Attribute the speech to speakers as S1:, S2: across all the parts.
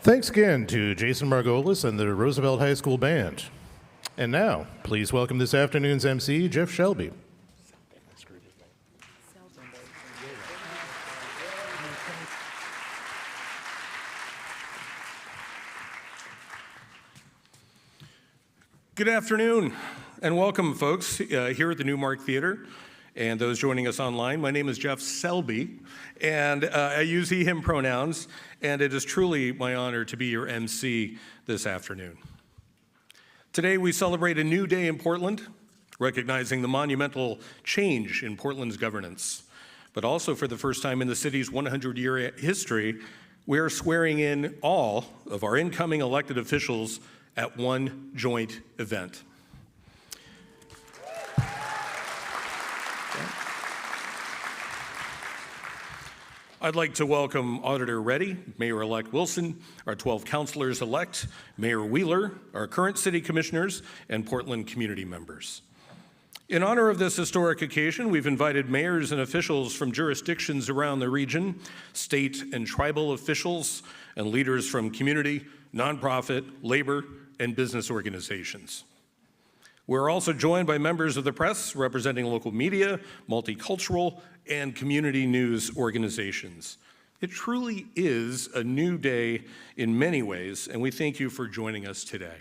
S1: Thanks again to Jason Margolis and the Roosevelt High School Band. And now, please welcome this afternoon's MC, Jeff Shelby.
S2: Good afternoon, and welcome, folks, here at the Newmark Theater, and those joining us online. My name is Jeff Selby, and I use he, him pronouns, and it is truly my honor to be your MC this afternoon. Today, we celebrate a new day in Portland, recognizing the monumental change in Portland's governance. But also, for the first time in the city's 100-year history, we are swearing in all of our incoming elected officials at one joint event. I'd like to welcome Auditor Reddy, Mayor-elect Wilson, our 12 councilors-elect, Mayor Wheeler, our current city commissioners, and Portland community members. In honor of this historic occasion, we've invited mayors and officials from jurisdictions around the region, state and tribal officials, and leaders from community, nonprofit, labor, and business organizations. We're also joined by members of the press representing local media, multicultural, and community news organizations. It truly is a new day in many ways, and we thank you for joining us today.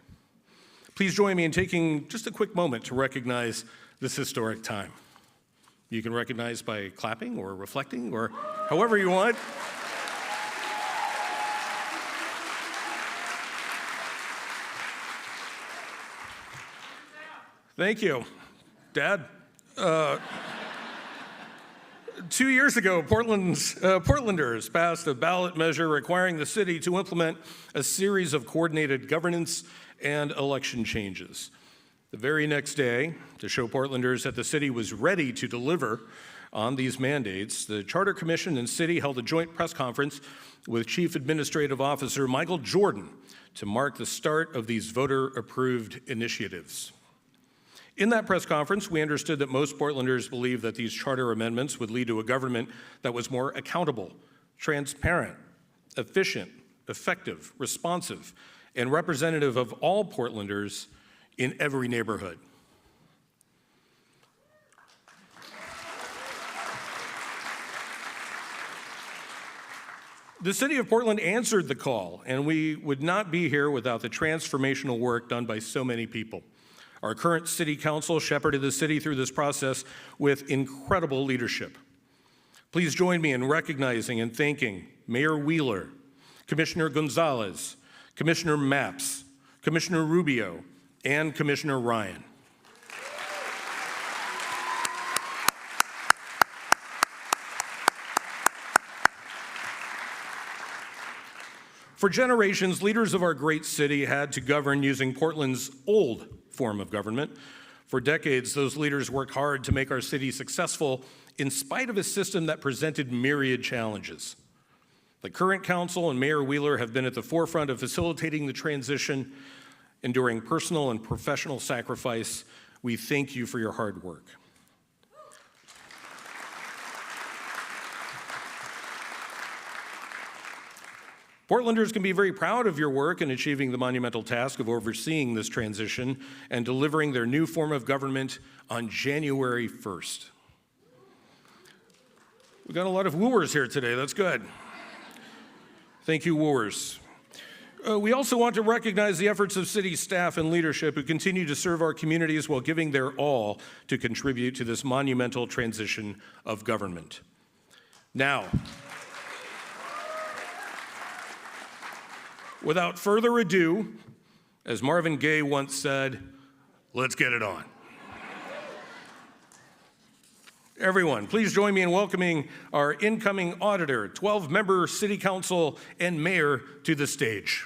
S2: Please join me in taking just a quick moment to recognize this historic time. You can recognize by clapping or reflecting or however you want. Thank you, Dad. 2 years ago, Portlanders passed a ballot measure requiring the city to implement a series of coordinated governance and election changes. The very next day, to show Portlanders that the city was ready to deliver on these mandates, the Charter Commission and City held a joint press conference with Chief Administrative Officer Michael Jordan to mark the start of these voter-approved initiatives. In that press conference, we understood that most Portlanders believed that these charter amendments would lead to a government that was more accountable, transparent, efficient, effective, responsive, and representative of all Portlanders in every neighborhood. The city of Portland answered the call, and we would not be here without the transformational work done by so many people. Our current city council shepherded the city through this process with incredible leadership. Please join me in recognizing and thanking Mayor Wheeler, Commissioner Gonzalez, Commissioner Mapps, Commissioner Rubio, and Commissioner Ryan. For generations, leaders of our great city had to govern using Portland's old form of government. For decades, those leaders worked hard to make our city successful in spite of a system that presented myriad challenges. The current council and Mayor Wheeler have been at the forefront of facilitating the transition, enduring personal and professional sacrifice. We thank you for your hard work. Portlanders can be very proud of your work in achieving the monumental task of overseeing this transition and delivering their new form of government on January 1st. We've got a lot of wooers here today. That's good. Thank you, wooers. We also want to recognize the efforts of city staff and leadership who continue to serve our communities while giving their all to contribute to this monumental transition of government. Now, without further ado, as Marvin Gaye once said, let's get it on. Everyone, please join me in welcoming our incoming auditor, 12-member city council, and mayor to the stage.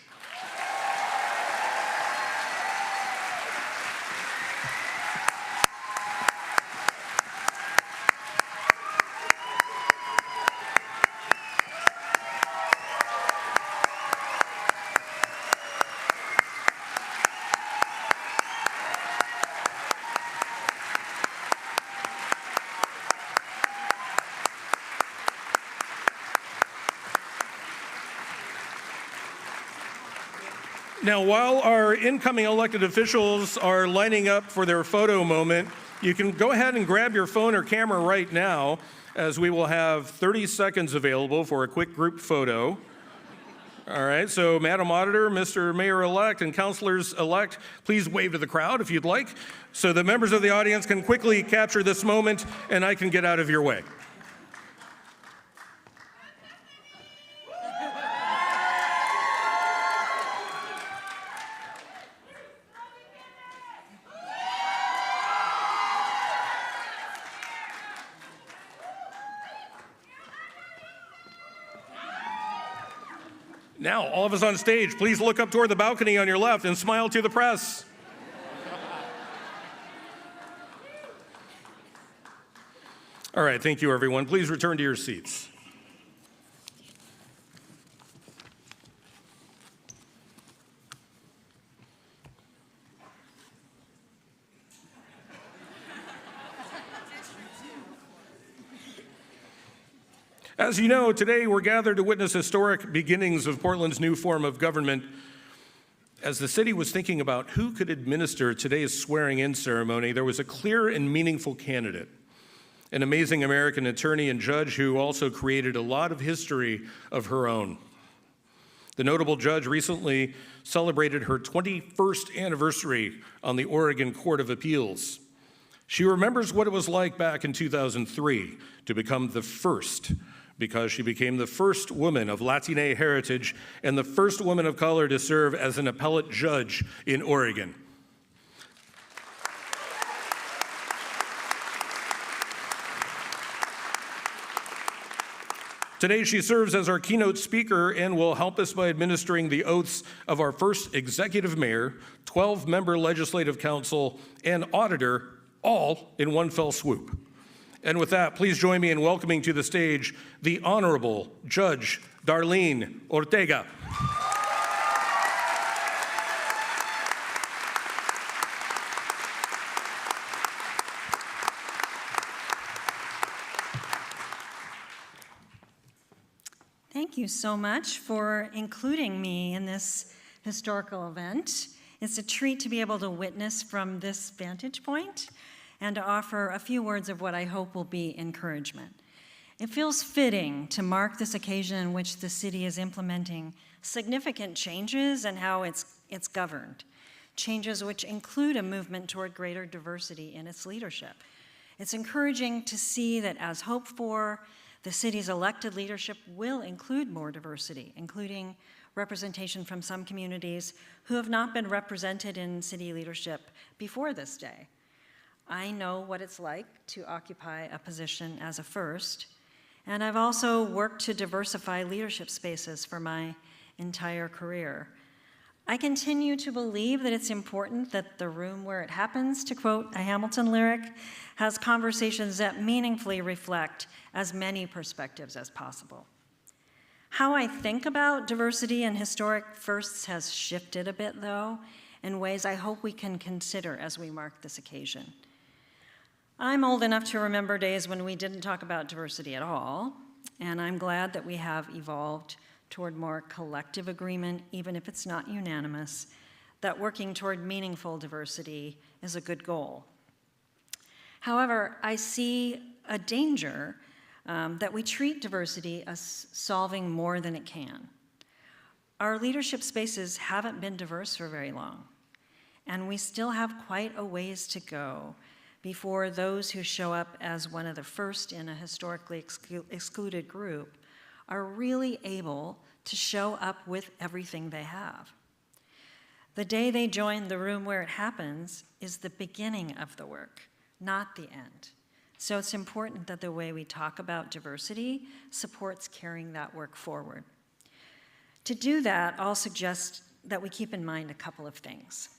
S2: Now, while our incoming elected officials are lining up for their photo moment, you can go ahead and grab your phone or camera right now, as we will have 30 seconds available for a quick group photo. All right, so Madam Auditor, Mr. Mayor-elect, and Councilors-elect, please wave to the crowd if you'd like, so that members of the audience can quickly capture this moment and I can get out of your way. Now, all of us on stage, please look up toward the balcony on your left and smile to the press. All right, thank you, everyone. Please return to your seats. As you know, today we're gathered to witness historic beginnings of Portland's new form of government. As the city was thinking about who could administer today's swearing-in ceremony, there was a clear and meaningful candidate, an amazing American attorney and judge who also created a lot of history of her own. The notable judge recently celebrated her 21st anniversary on the Oregon Court of Appeals. She remembers what it was like back in 2003 to become the first, because she became the first woman of Latina heritage and the first woman of color to serve as an appellate judge in Oregon. Today, she serves as our keynote speaker and will help us by administering the oaths of our first executive mayor, 12-member legislative council, and auditor, all in one fell swoop. And with that, please join me in welcoming to the stage the Honorable Judge Darlene Ortega.
S3: Thank you so much for including me in this historical event. It's a treat to be able to witness from this vantage point and to offer a few words of what I hope will be encouragement. It feels fitting to mark this occasion in which the city is implementing significant changes in how it's governed, changes which include a movement toward greater diversity in its leadership. It's encouraging to see that, as hoped for, the city's elected leadership will include more diversity, including representation from some communities who have not been represented in city leadership before this day. I know what it's like to occupy a position as a first, and I've also worked to diversify leadership spaces for my entire career. I continue to believe that it's important that the room where it happens, to quote a Hamilton lyric, has conversations that meaningfully reflect as many perspectives as possible. How I think about diversity and historic firsts has shifted a bit, though, in ways I hope we can consider as we mark this occasion. I'm old enough to remember days when we didn't talk about diversity at all, and I'm glad that we have evolved toward more collective agreement, even if it's not unanimous, that working toward meaningful diversity is a good goal. However, I see a danger that we treat diversity as solving more than it can. Our leadership spaces haven't been diverse for very long, and we still have quite a ways to go before those who show up as one of the first in a historically excluded group are really able to show up with everything they have. The day they join the room where it happens is the beginning of the work, not the end. So it's important that the way we talk about diversity supports carrying that work forward. To do that, I'll suggest that we keep in mind a couple of things.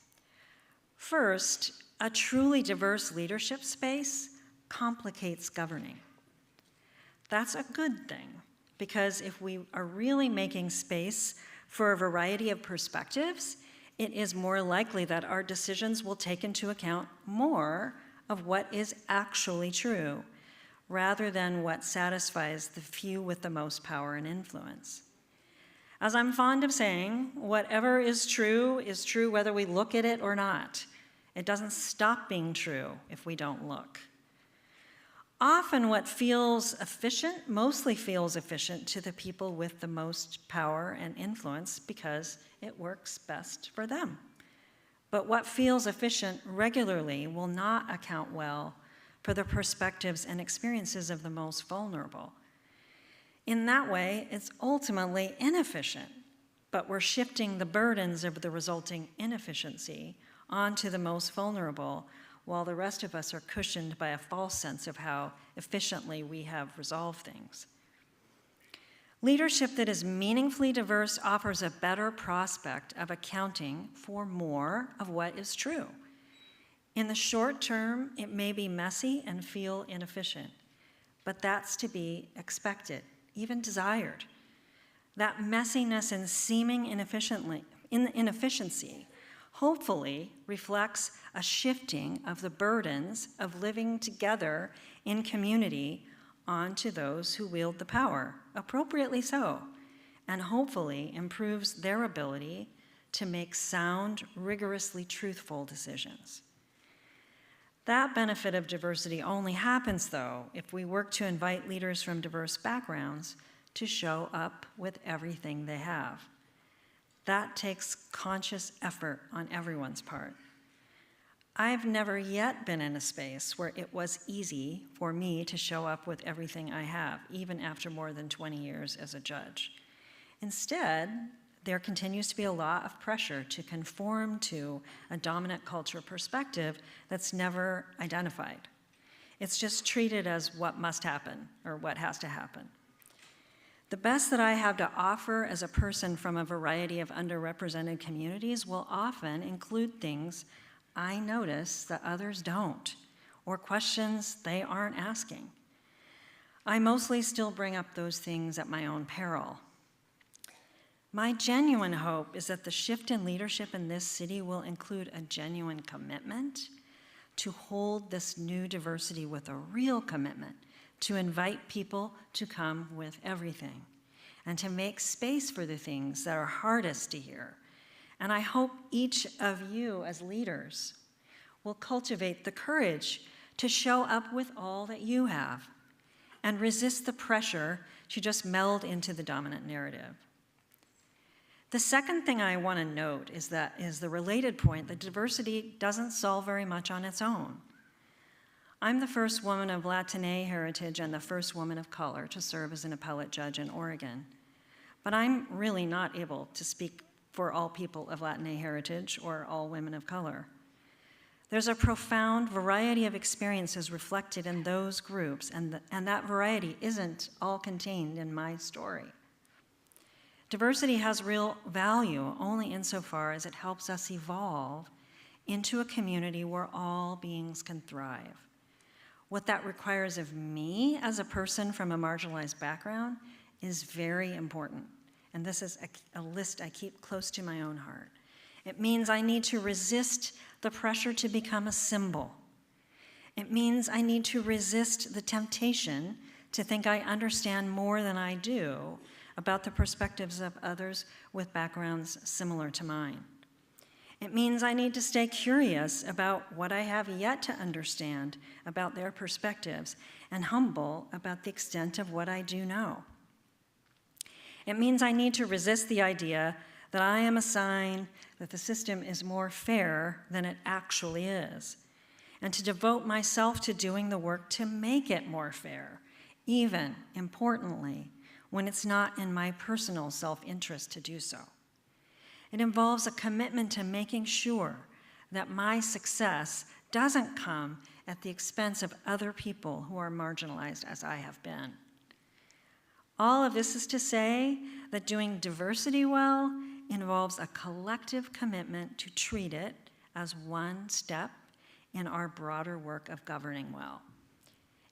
S3: First, a truly diverse leadership space complicates governing. That's a good thing, because if we are really making space for a variety of perspectives, it is more likely that our decisions will take into account more of what is actually true, rather than what satisfies the few with the most power and influence. As I'm fond of saying, whatever is true whether we look at it or not. It doesn't stop being true if we don't look. Often what feels efficient mostly feels efficient to the people with the most power and influence because it works best for them. But what feels efficient regularly will not account well for the perspectives and experiences of the most vulnerable. In that way, it's ultimately inefficient, but we're shifting the burdens of the resulting inefficiency onto the most vulnerable, while the rest of us are cushioned by a false sense of how efficiently we have resolved things. Leadership that is meaningfully diverse offers a better prospect of accounting for more of what is true. In the short term, it may be messy and feel inefficient, but that's to be expected, even desired. That messiness and seeming inefficiency hopefully reflects a shifting of the burdens of living together in community onto those who wield the power, appropriately so, and hopefully improves their ability to make sound, rigorously truthful decisions. That benefit of diversity only happens, though, if we work to invite leaders from diverse backgrounds to show up with everything they have. That takes conscious effort on everyone's part. I've never yet been in a space where it was easy for me to show up with everything I have, even after more than 20 years as a judge. Instead, there continues to be a lot of pressure to conform to a dominant culture perspective that's never identified. It's just treated as what must happen or what has to happen. The best that I have to offer as a person from a variety of underrepresented communities will often include things I notice that others don't, or questions they aren't asking. I mostly still bring up those things at my own peril. My genuine hope is that the shift in leadership in this city will include a genuine commitment to hold this new diversity with a real commitment to invite people to come with everything and to make space for the things that are hardest to hear. And I hope each of you as leaders will cultivate the courage to show up with all that you have and resist the pressure to just meld into the dominant narrative. The second thing I want to note is the related point that diversity doesn't solve very much on its own. I'm the first woman of Latine heritage and the first woman of color to serve as an appellate judge in Oregon. But I'm really not able to speak for all people of Latine heritage or all women of color. There's a profound variety of experiences reflected in those groups, and that variety isn't all contained in my story. Diversity has real value only insofar as it helps us evolve into a community where all beings can thrive. What that requires of me as a person from a marginalized background is very important. And this is a list I keep close to my own heart. It means I need to resist the pressure to become a symbol. It means I need to resist the temptation to think I understand more than I do about the perspectives of others with backgrounds similar to mine. It means I need to stay curious about what I have yet to understand about their perspectives and humble about the extent of what I do know. It means I need to resist the idea that I am a sign that the system is more fair than it actually is, and to devote myself to doing the work to make it more fair, even, importantly, when it's not in my personal self-interest to do so. It involves a commitment to making sure that my success doesn't come at the expense of other people who are marginalized as I have been. All of this is to say that doing diversity well involves a collective commitment to treat it as one step in our broader work of governing well.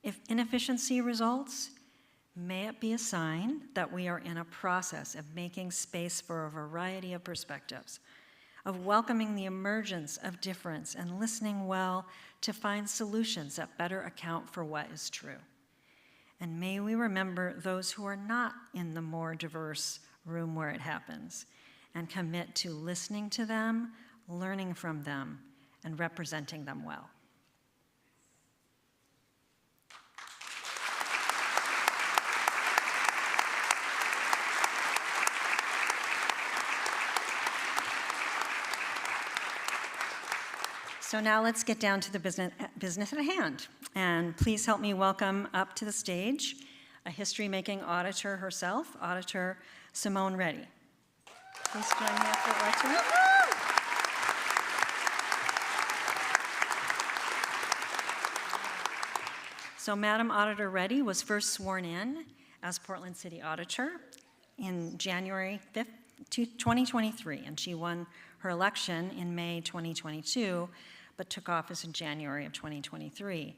S3: If inefficiency results, may it be a sign that we are in a process of making space for a variety of perspectives, of welcoming the emergence of difference and listening well to find solutions that better account for what is true. And may we remember those who are not in the more diverse room where it happens, and commit to listening to them, learning from them, and representing them well. So now let's get down to the business at hand. And please help me welcome up to the stage a history-making auditor herself, Auditor Simone Reddy. Please join me up for the lectern. So Madam Auditor Reddy was first sworn in as Portland City Auditor in January 5th, 2023, and she won her election in May 2022, but took office in January of 2023.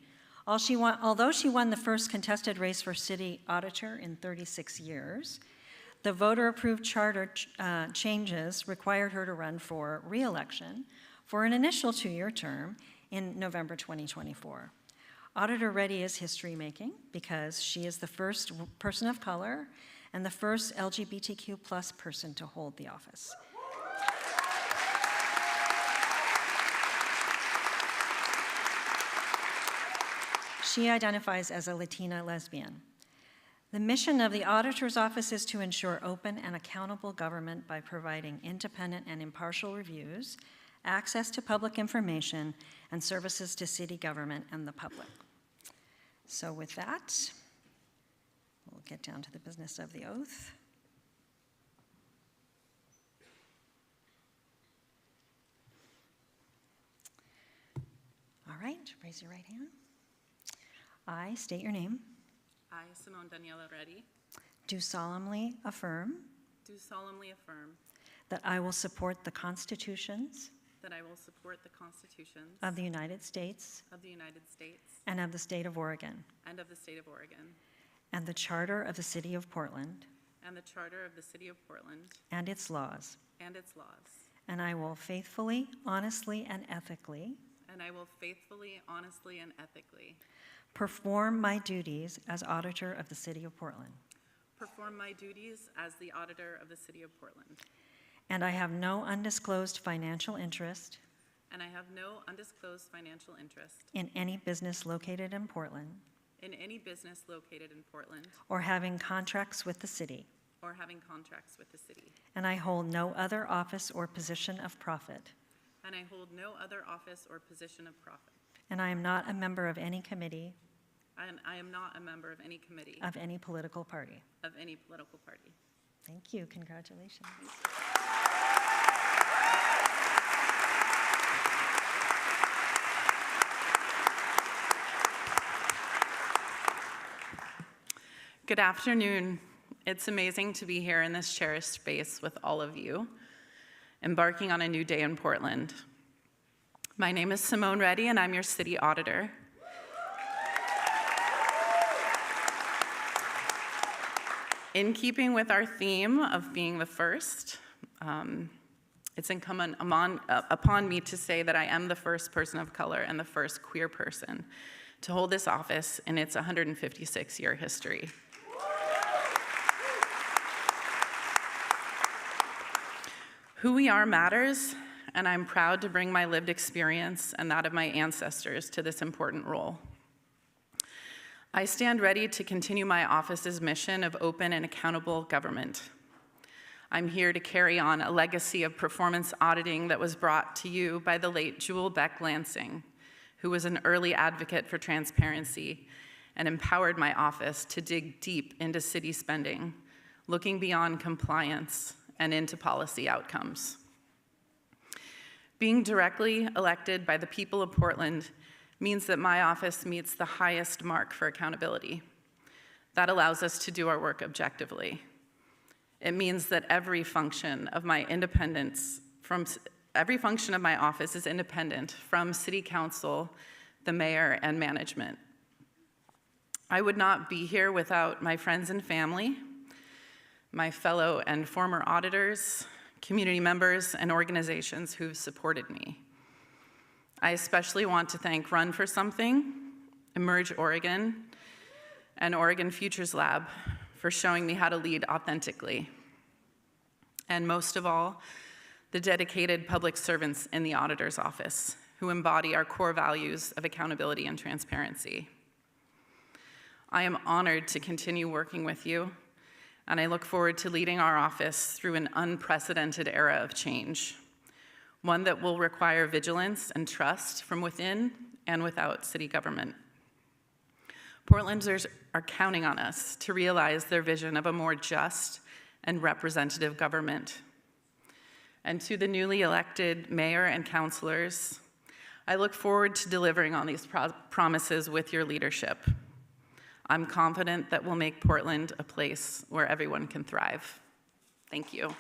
S3: Although she won the first contested race for city auditor in 36 years, the voter-approved charter changes required her to run for re-election for an initial 2-year term in November 2024. Auditor Reddy is history-making because she is the first person of color and the first LGBTQ+ person to hold the office. She identifies as a Latina lesbian. The mission of the Auditor's Office is to ensure open and accountable government by providing independent and impartial reviews, access to public information, and services to city government and the public. So with that, we'll get down to the business of the oath. All right, raise your right hand. I state your name.
S4: I, Simone Daniela Reddy,
S3: Do solemnly affirm
S4: do solemnly affirm
S3: that I will support the constitutions
S4: that I will support the constitutions
S3: of the United States
S4: of the United States
S3: and of the state of Oregon,
S4: and of the state of Oregon,
S3: and the charter of the city of Portland
S4: and the charter of the city of Portland
S3: and its laws.
S4: and its laws.
S3: And I will faithfully, honestly, and ethically
S4: And I will faithfully, honestly, and ethically
S3: perform my duties as auditor of the city of Portland.
S4: perform my duties as the auditor of the city of Portland.
S3: And I have no undisclosed financial interest
S4: And I have no undisclosed financial interest
S3: in any business located in Portland
S4: in any business located in Portland
S3: or having contracts with the city.
S4: or having contracts with the city.
S3: And I hold no other office or position of profit.
S4: And I hold no other office or position of profit.
S3: And I am not a member of any committee
S4: And I am not a member of any committee
S3: of any political party.
S4: of any political party.
S3: Thank you. Congratulations.
S4: Good afternoon. It's amazing to be here in this cherished space with all of you, embarking on a new day in Portland. My name is Simone Reddy, and I'm your city auditor. In keeping with our theme of being the first, it's incumbent upon me to say that I am the first person of color and the first queer person to hold this office in its 156-year history. Who we are matters, and I'm proud to bring my lived experience and that of my ancestors to this important role. I stand ready to continue my office's mission of open and accountable government. I'm here to carry on a legacy of performance auditing that was brought to you by the late Jewel Beck Lansing, who was an early advocate for transparency and empowered my office to dig deep into city spending, looking beyond compliance and into policy outcomes. Being directly elected by the people of Portland means that my office meets the highest mark for accountability. That allows us to do our work objectively. It means that every function of my office is independent from City Council, the mayor, and management. I would not be here without my friends and family, my fellow and former auditors, community members, and organizations who've supported me. I especially want to thank Run for Something, Emerge Oregon, and Oregon Futures Lab for showing me how to lead authentically. and most of all, the dedicated public servants in the Auditor's office who embody our core values of accountability and transparency. I am honored to continue working with you, and I look forward to leading our office through an unprecedented era of change, one that will require vigilance and trust from within and without city government. Portlanders are counting on us to realize their vision of a more just and representative government. And to the newly elected mayor and councilors, I look forward to delivering on these promises with your leadership. I'm confident that we'll make Portland a place where everyone can thrive. Thank you.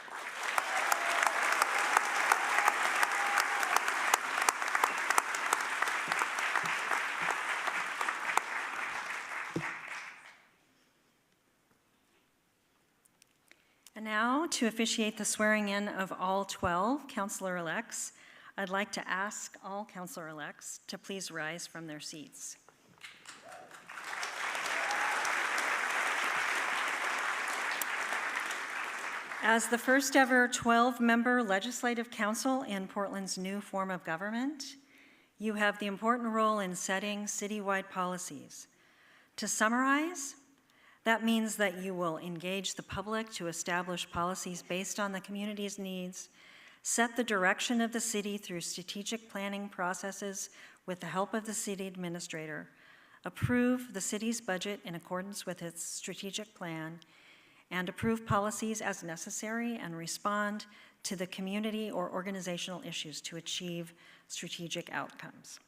S3: And now, to officiate the swearing-in of all 12 councilor-elects, I'd like to ask all councilor-elects to please rise from their seats. As the first ever 12-member legislative council in Portland's new form of government, you have the important role in setting citywide policies. To summarize, that means that you will engage the public to establish policies based on the community's needs, set the direction of the city through strategic planning processes with the help of the city administrator, approve the city's budget in accordance with its strategic plan, and approve policies as necessary and respond to the community or organizational issues to achieve strategic outcomes.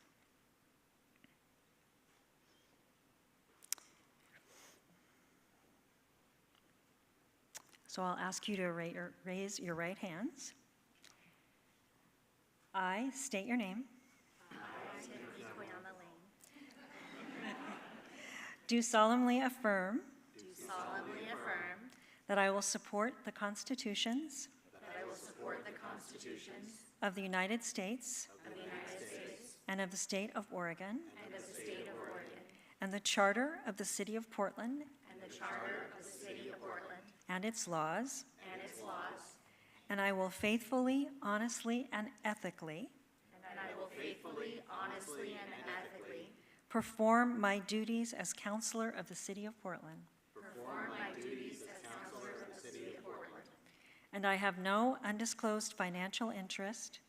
S3: So I'll ask you to raise your right hands. I state your name. Do solemnly affirm that I will support the constitutions of the United States and of the state of Oregon and the charter of the city of Portland and its laws, and I will faithfully, honestly, and ethically perform my duties as councilor of the city of Portland. And I have no undisclosed financial interest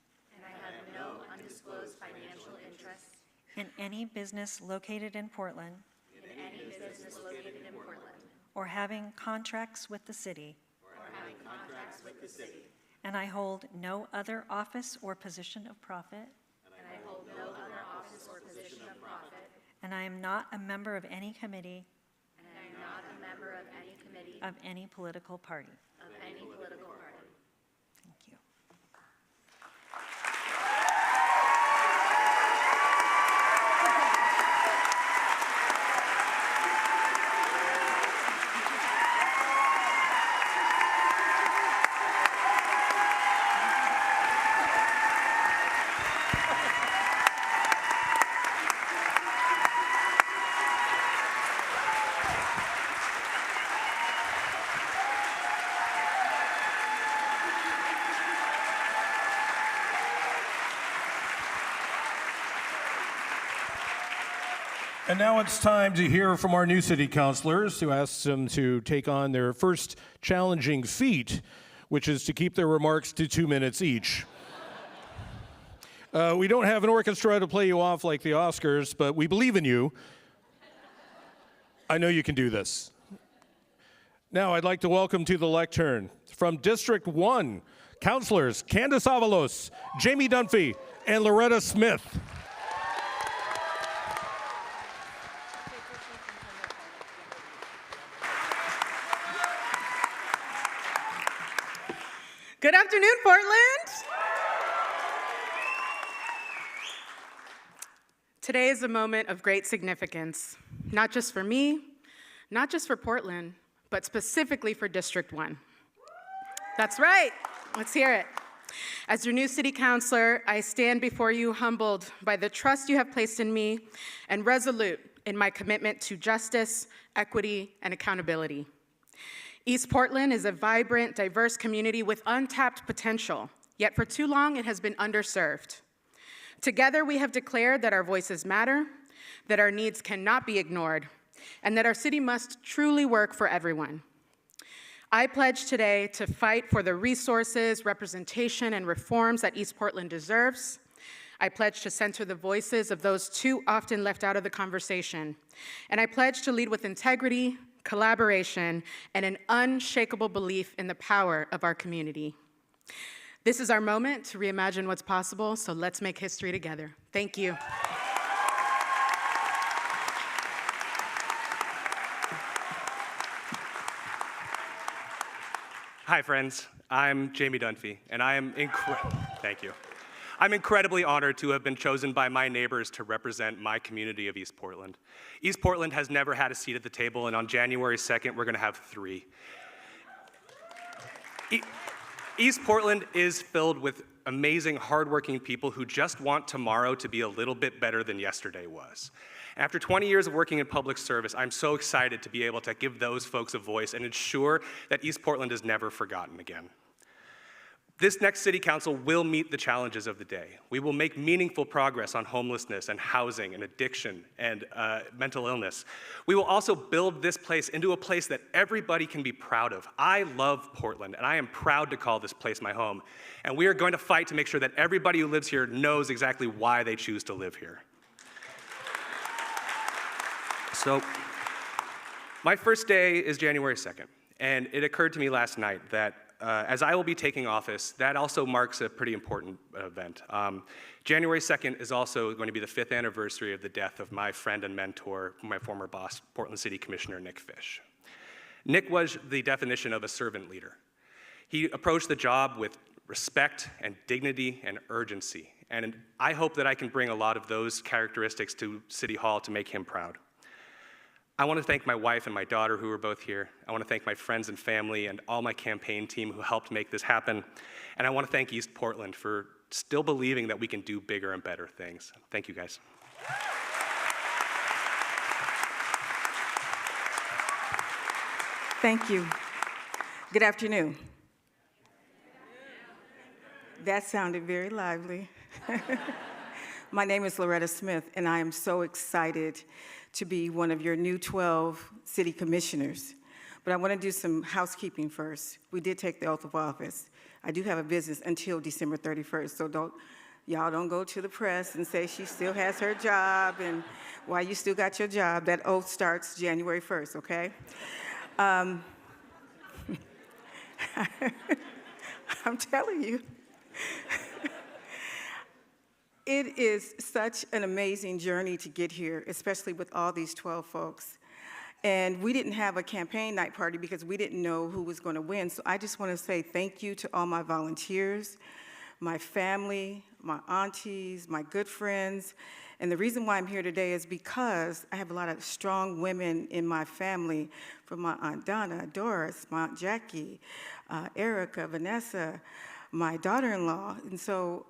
S3: in any business located in Portland or having contracts with the city. And I hold no other office or position of profit. And I am not a member of any committee of any political party. Thank you.
S2: And now it's time to hear from our new city councilors, who asked them to take on their first challenging feat, which is to keep their remarks to 2 minutes each. We don't have an orchestra to play you off like the Oscars, but we believe in you. I know you can do this. Now I'd like to welcome to the lectern from District 1, Councilors Candace Avalos, Jamie Dunphy, and Loretta Smith.
S5: Good afternoon, Portland. Today is a moment of great significance, not just for me, not just for Portland, but specifically for District 1. That's right. Let's hear it. As your new city councilor, I stand before you humbled by the trust you have placed in me and resolute in my commitment to justice, equity, and accountability. East Portland is a vibrant, diverse community with untapped potential, yet for too long it has been underserved. Together, we have declared that our voices matter, that our needs cannot be ignored, and that our city must truly work for everyone. I pledge today to fight for the resources, representation, and reforms that East Portland deserves. I pledge to center the voices of those too often left out of the conversation. And I pledge to lead with integrity, collaboration, and an unshakable belief in the power of our community. This is our moment to reimagine what's possible, so let's make history together. Thank you.
S6: Hi, friends. I'm Jamie Dunphy, and thank you. I'm incredibly honored to have been chosen by my neighbors to represent my community of East Portland. East Portland has never had a seat at the table, and on January 2nd, we're going to have 3. East Portland is filled with amazing, hardworking people who just want tomorrow to be a little bit better than yesterday was. After 20 years of working in public service, I'm so excited to be able to give those folks a voice and ensure that East Portland is never forgotten again. This next City Council will meet the challenges of the day. We will make meaningful progress on homelessness and housing and addiction and mental illness. We will also build this place into a place that everybody can be proud of. I love Portland, and I am proud to call this place my home. And we are going to fight to make sure that everybody who lives here knows exactly why they choose to live here. So, my first day is January 2nd, and it occurred to me last night that as I will be taking office, that also marks a pretty important event. January 2nd is also going to be the 5th anniversary of the death of my friend and mentor, my former boss, Portland City Commissioner Nick Fish. Nick was the definition of a servant leader. He approached the job with respect and dignity and urgency, and I hope that I can bring a lot of those characteristics to City Hall to make him proud. I want to thank my wife and my daughter who are both here. I want to thank my friends and family and all my campaign team who helped make this happen. And I want to thank East Portland for still believing that we can do bigger and better things. Thank you, guys.
S7: Thank you. Good afternoon. That sounded very lively. My name is Loretta Smith, and I am so excited to be one of your new 12 city commissioners. But I want to do some housekeeping first. We did take the oath of office. I do have a business until December 31st, so y'all don't go to the press and say she still has her job and why you still got your job. That oath starts January 1st, okay? I'm telling you. It is such an amazing journey to get here, especially with all these 12 folks. And we didn't have a campaign night party because we didn't know who was going to win. So I just want to say thank you to all my volunteers, my family, my aunties, my good friends. And the reason why I'm here today is because I have a lot of strong women in my family, from my Aunt Donna, Doris, my Aunt Jackie, Erica, Vanessa, my daughter-in-law. And so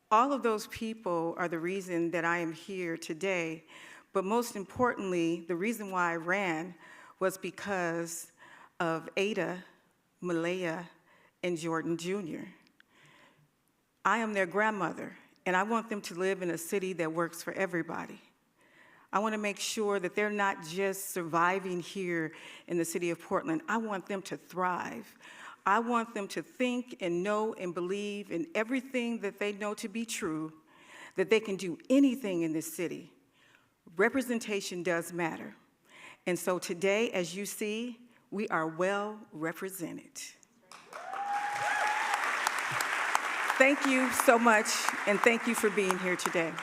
S7: all of those people are the reason that I am here today, but most importantly, the reason why I ran was because of Ada, Malaya, and Jordan Jr. I am their grandmother, and I want them to live in a city that works for everybody. I want to make sure that they're not just surviving here in the city of Portland. I want them to thrive. I want them to think and know and believe in everything that they know to be true, that they can do anything in this city. Representation does matter. And so today, as you see, we are well represented. Thank you so much, and thank you for being here today.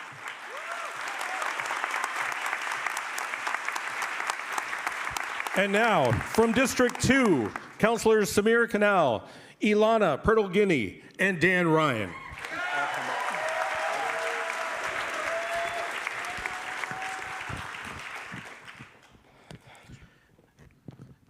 S8: And now, from District 2, Councilors Samir Canal, Ilana Pertl-Guinea, and Dan Ryan.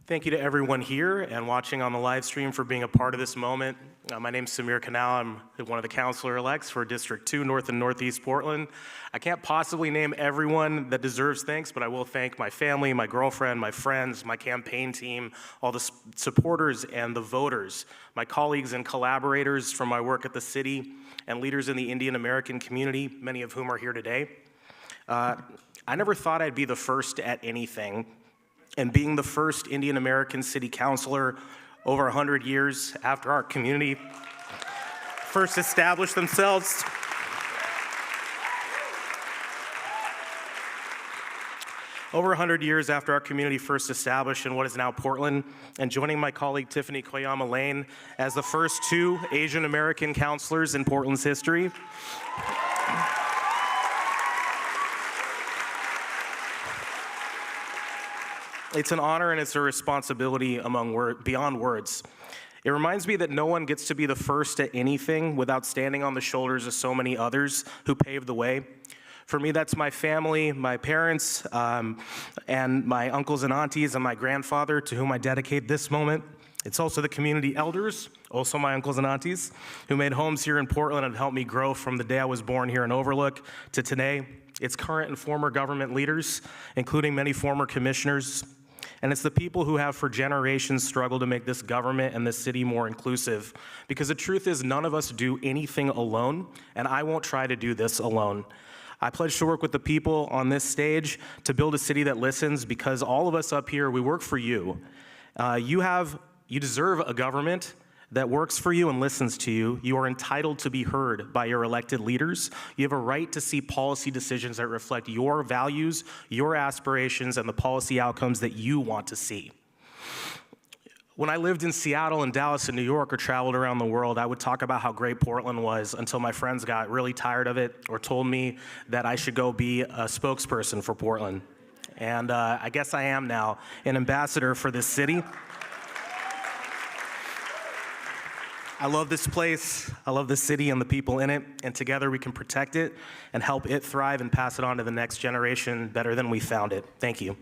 S9: Thank you to everyone here and watching on the live stream for being a part of this moment. My name's Samir Kanal. I'm one of the councilor-elects for District 2, North and Northeast Portland. I can't possibly name everyone that deserves thanks, but I will thank my family, my girlfriend, my friends, my campaign team, all the supporters and the voters, my colleagues and collaborators from my work at the city, and leaders in the Indian American community, many of whom are here today. I never thought I'd be the first at anything, and being the first Indian American city councilor over 100 years after our community first established themselves. Over 100 years after our community first established in what is now Portland, and joining my colleague Tiffany Koyama Lane as the first 2 Asian American councilors in Portland's history. It's an honor and it's a responsibility beyond words. It reminds me that no one gets to be the first at anything without standing on the shoulders of so many others who paved the way. For me, that's my family, my parents, and my uncles and aunties and my grandfather, to whom I dedicate this moment. It's also the community elders, also my uncles and aunties, who made homes here in Portland and helped me grow from the day I was born here in Overlook to today. It's current and former government leaders, including many former commissioners. And it's the people who have for generations struggled to make this government and this city more inclusive. Because the truth is, none of us do anything alone, and I won't try to do this alone. I pledge to work with the people on this stage to build a city that listens, because all of us up here, we work for you. You deserve a government that works for you and listens to you. You are entitled to be heard by your elected leaders. You have a right to see policy decisions that reflect your values, your aspirations, and the policy outcomes that you want to see. When I lived in Seattle and Dallas and New York, or traveled around the world, I would talk about how great Portland was until my friends got really tired of it or told me that I should go be a spokesperson for Portland. And I guess I am now an ambassador for this city. I love this place, I love this city and the people in it, and together we can protect it and help it thrive and pass it on to the next generation better than we found it. Thank you.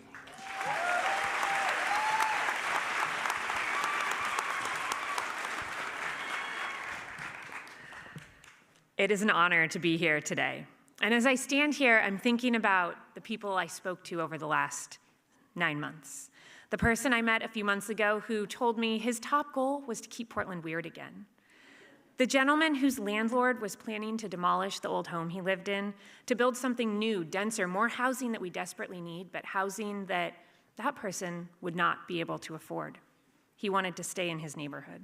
S10: It is an honor to be here today. And as I stand here, I'm thinking about the people I spoke to over the last 9 months. The person I met a few months ago who told me his top goal was to keep Portland weird again. The gentleman whose landlord was planning to demolish the old home he lived in to build something new, denser, more housing that we desperately need, but housing that that person would not be able to afford. He wanted to stay in his neighborhood.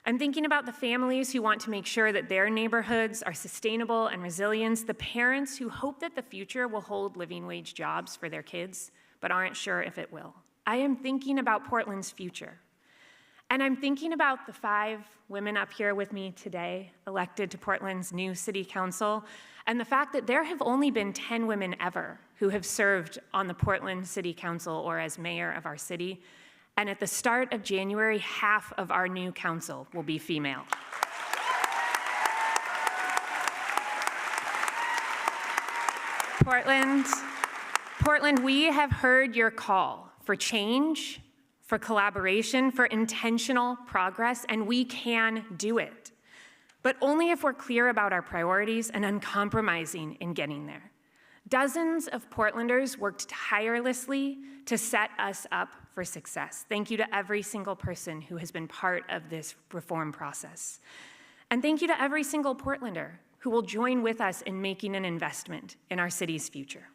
S10: I'm thinking about the families who want to make sure that their neighborhoods are sustainable and resilient, the parents who hope that the future will hold living wage jobs for their kids, but aren't sure if it will. I am thinking about Portland's future. And I'm thinking about the 5 women up here with me today, elected to Portland's new city council, and the fact that there have only been 10 women ever who have served on the Portland City Council or as mayor of our city. And at the start of January, half of our new council will be female. Portland, we have heard your call for change, for collaboration, for intentional progress, and we can do it. But only if we're clear about our priorities and uncompromising in getting there. Dozens of Portlanders worked tirelessly to set us up for success. Thank you to every single person who has been part of this reform process. And thank you to every single Portlander who will join with us in making an investment in our city's future.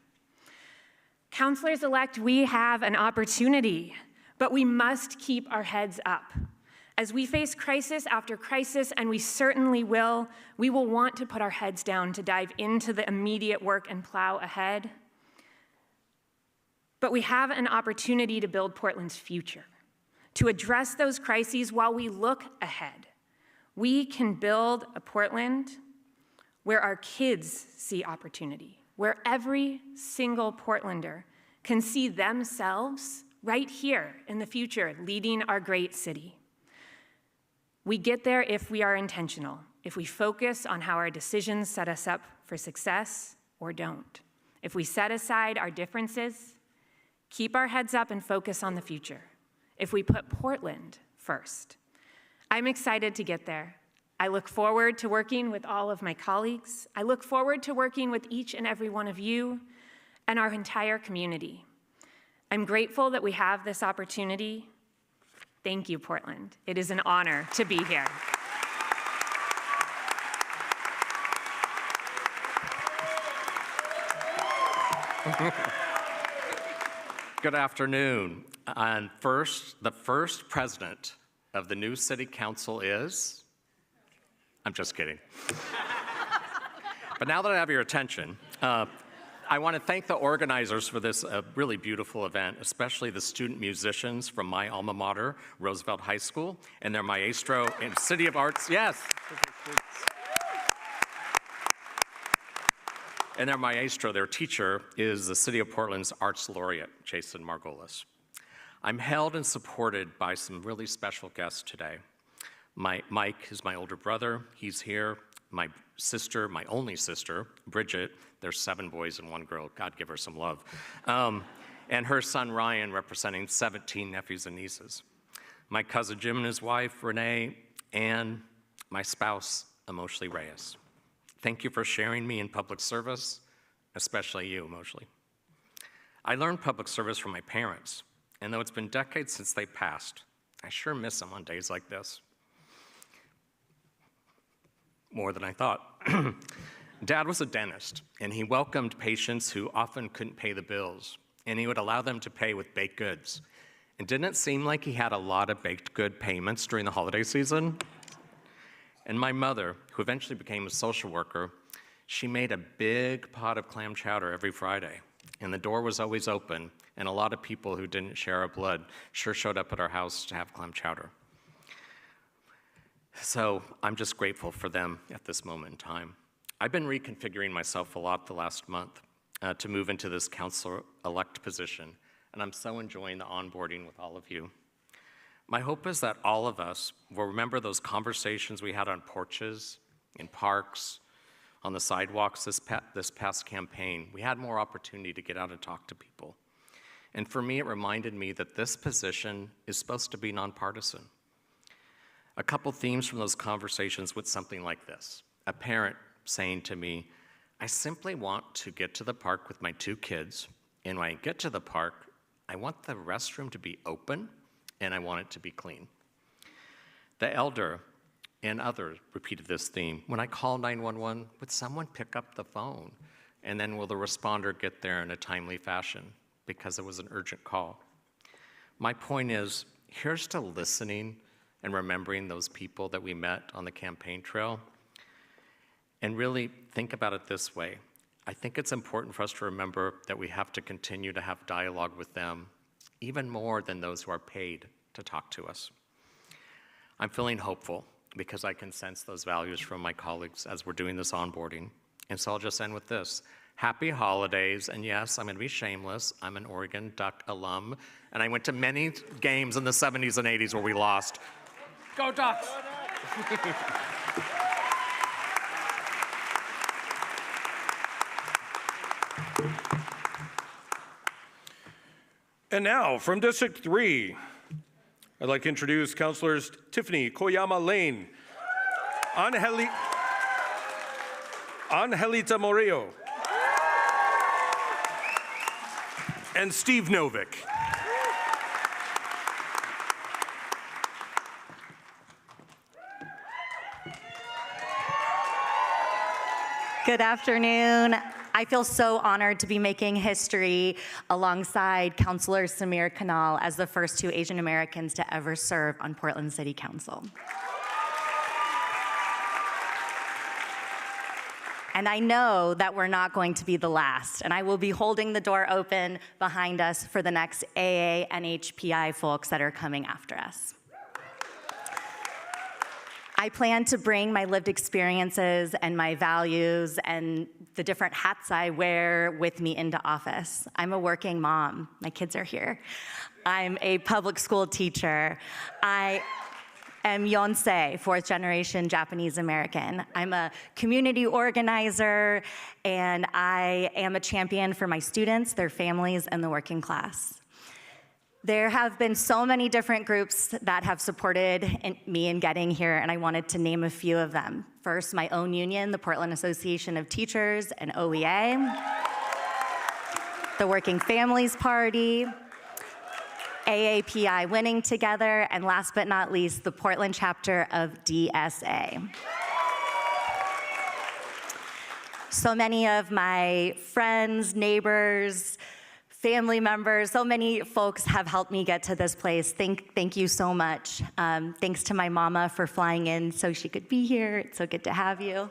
S10: Councilors-elect, we have an opportunity, but we must keep our heads up. As we face crisis after crisis, and we certainly will, we will want to put our heads down to dive into the immediate work and plow ahead. But we have an opportunity to build Portland's future, to address those crises while we look ahead. We can build a Portland where our kids see opportunity, where every single Portlander can see themselves right here in the future leading our great city. We get there if we are intentional, if we focus on how our decisions set us up for success or don't. If we set aside our differences, keep our heads up and focus on the future. If we put Portland first. I'm excited to get there. I look forward to working with all of my colleagues. I look forward to working with each and every one of you and our entire community. I'm grateful that we have this opportunity. Thank you, Portland. It is an honor to be here.
S11: Good afternoon. And first, the first president of the new city council is, I'm just kidding. But now that I have your attention, I want to thank the organizers for this really beautiful event, especially the student musicians from my alma mater, Roosevelt High School, and their maestro in City of Arts, yes. And their maestro, their teacher, is the City of Portland's Arts Laureate, Jason Margolis. I'm held and supported by some really special guests today. Mike is my older brother, he's here. My sister, my only sister, Bridget, there's 7 boys and 1 girl, God give her some love. And her son Ryan, representing 17 nephews and nieces. My cousin Jim and his wife, Renee, and my spouse, Emotionally Reyes. Thank you for sharing me in public service, especially you, Emotionally. I learned public service from my parents, and though it's been decades since they passed, I sure miss them on days like this. More than I thought. Dad was a dentist, and he welcomed patients who often couldn't pay the bills, and he would allow them to pay with baked goods. And didn't it seem like he had a lot of baked good payments during the holiday season? And my mother, who eventually became a social worker, she made a big pot of clam chowder every Friday, and the door was always open, and a lot of people who didn't share our blood sure showed up at our house to have clam chowder. So I'm just grateful for them at this moment in time. I've been reconfiguring myself a lot the last month to move into this councilor-elect position, and I'm so enjoying the onboarding with all of you. My hope is that all of us will remember those conversations we had on porches, in parks, on the sidewalks this past campaign. We had more opportunity to get out and talk to people. And for me, it reminded me that this position is supposed to be nonpartisan. A couple themes from those conversations went something like this. A parent saying to me, I simply want to get to the park with my 2 kids, and when I get to the park, I want the restroom to be open, and I want it to be clean. The elder and others repeated this theme. When I call 911, would someone pick up the phone? And then will the responder get there in a timely fashion because it was an urgent call? My point is, here's to listening and remembering those people that we met on the campaign trail. And really think about it this way. I think it's important for us to remember that we have to continue to have dialogue with them, even more than those who are paid to talk to us. I'm feeling hopeful because I can sense those values from my colleagues as we're doing this onboarding. And so I'll just end with this. Happy holidays, and yes, I'm gonna be shameless. I'm an Oregon Duck alum, and I went to many games in the 70s and 80s where we lost. Go Ducks!
S2: And now, from District 3, I'd like to introduce Councilors Tiffany Koyama Lane, Angelita Morillo, and Steve Novick.
S12: Good afternoon. I feel so honored to be making history alongside Councilor Samir Kanal as the first 2 Asian Americans to ever serve on Portland City Council. And I know that we're not going to be the last, and I will be holding the door open behind us for the next AA NHPI folks that are coming after us. I plan to bring my lived experiences and my values and the different hats I wear with me into office. I'm a working mom. My kids are here. I'm a public school teacher. I am Yonsei, 4th generation Japanese American. I'm a community organizer, and I am a champion for my students, their families, and the working class. There have been so many different groups that have supported me in getting here, and I wanted to name a few of them. First, my own union, the Portland Association of Teachers and OEA, the Working Families Party, AAPI Winning Together, and last but not least, the Portland chapter of DSA. So many of my friends, neighbors, family members, so many folks have helped me get to this place. Thank you so much. Thanks to my mama for flying in so she could be here. It's so good to have you.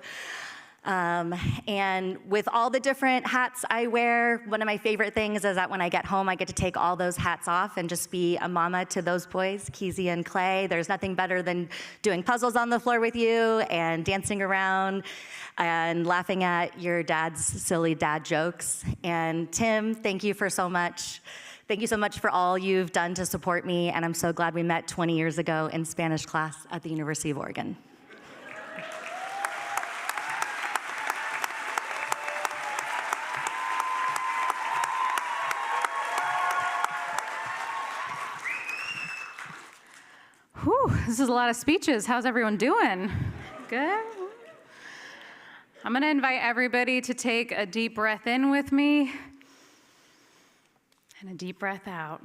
S12: And with all the different hats I wear, one of my favorite things is that when I get home, I get to take all those hats off and just be a mama to those boys, Keezy and Clay. There's nothing better than doing puzzles on the floor with you and dancing around and laughing at your dad's silly dad jokes. And Tim, thank you for so much. Thank you so much for all you've done to support me, and I'm so glad we met 20 years ago in Spanish class at the University of Oregon.
S13: Whew, this is a lot of speeches. How's everyone doing? Good? I'm going to invite everybody to take a deep breath in with me and a deep breath out.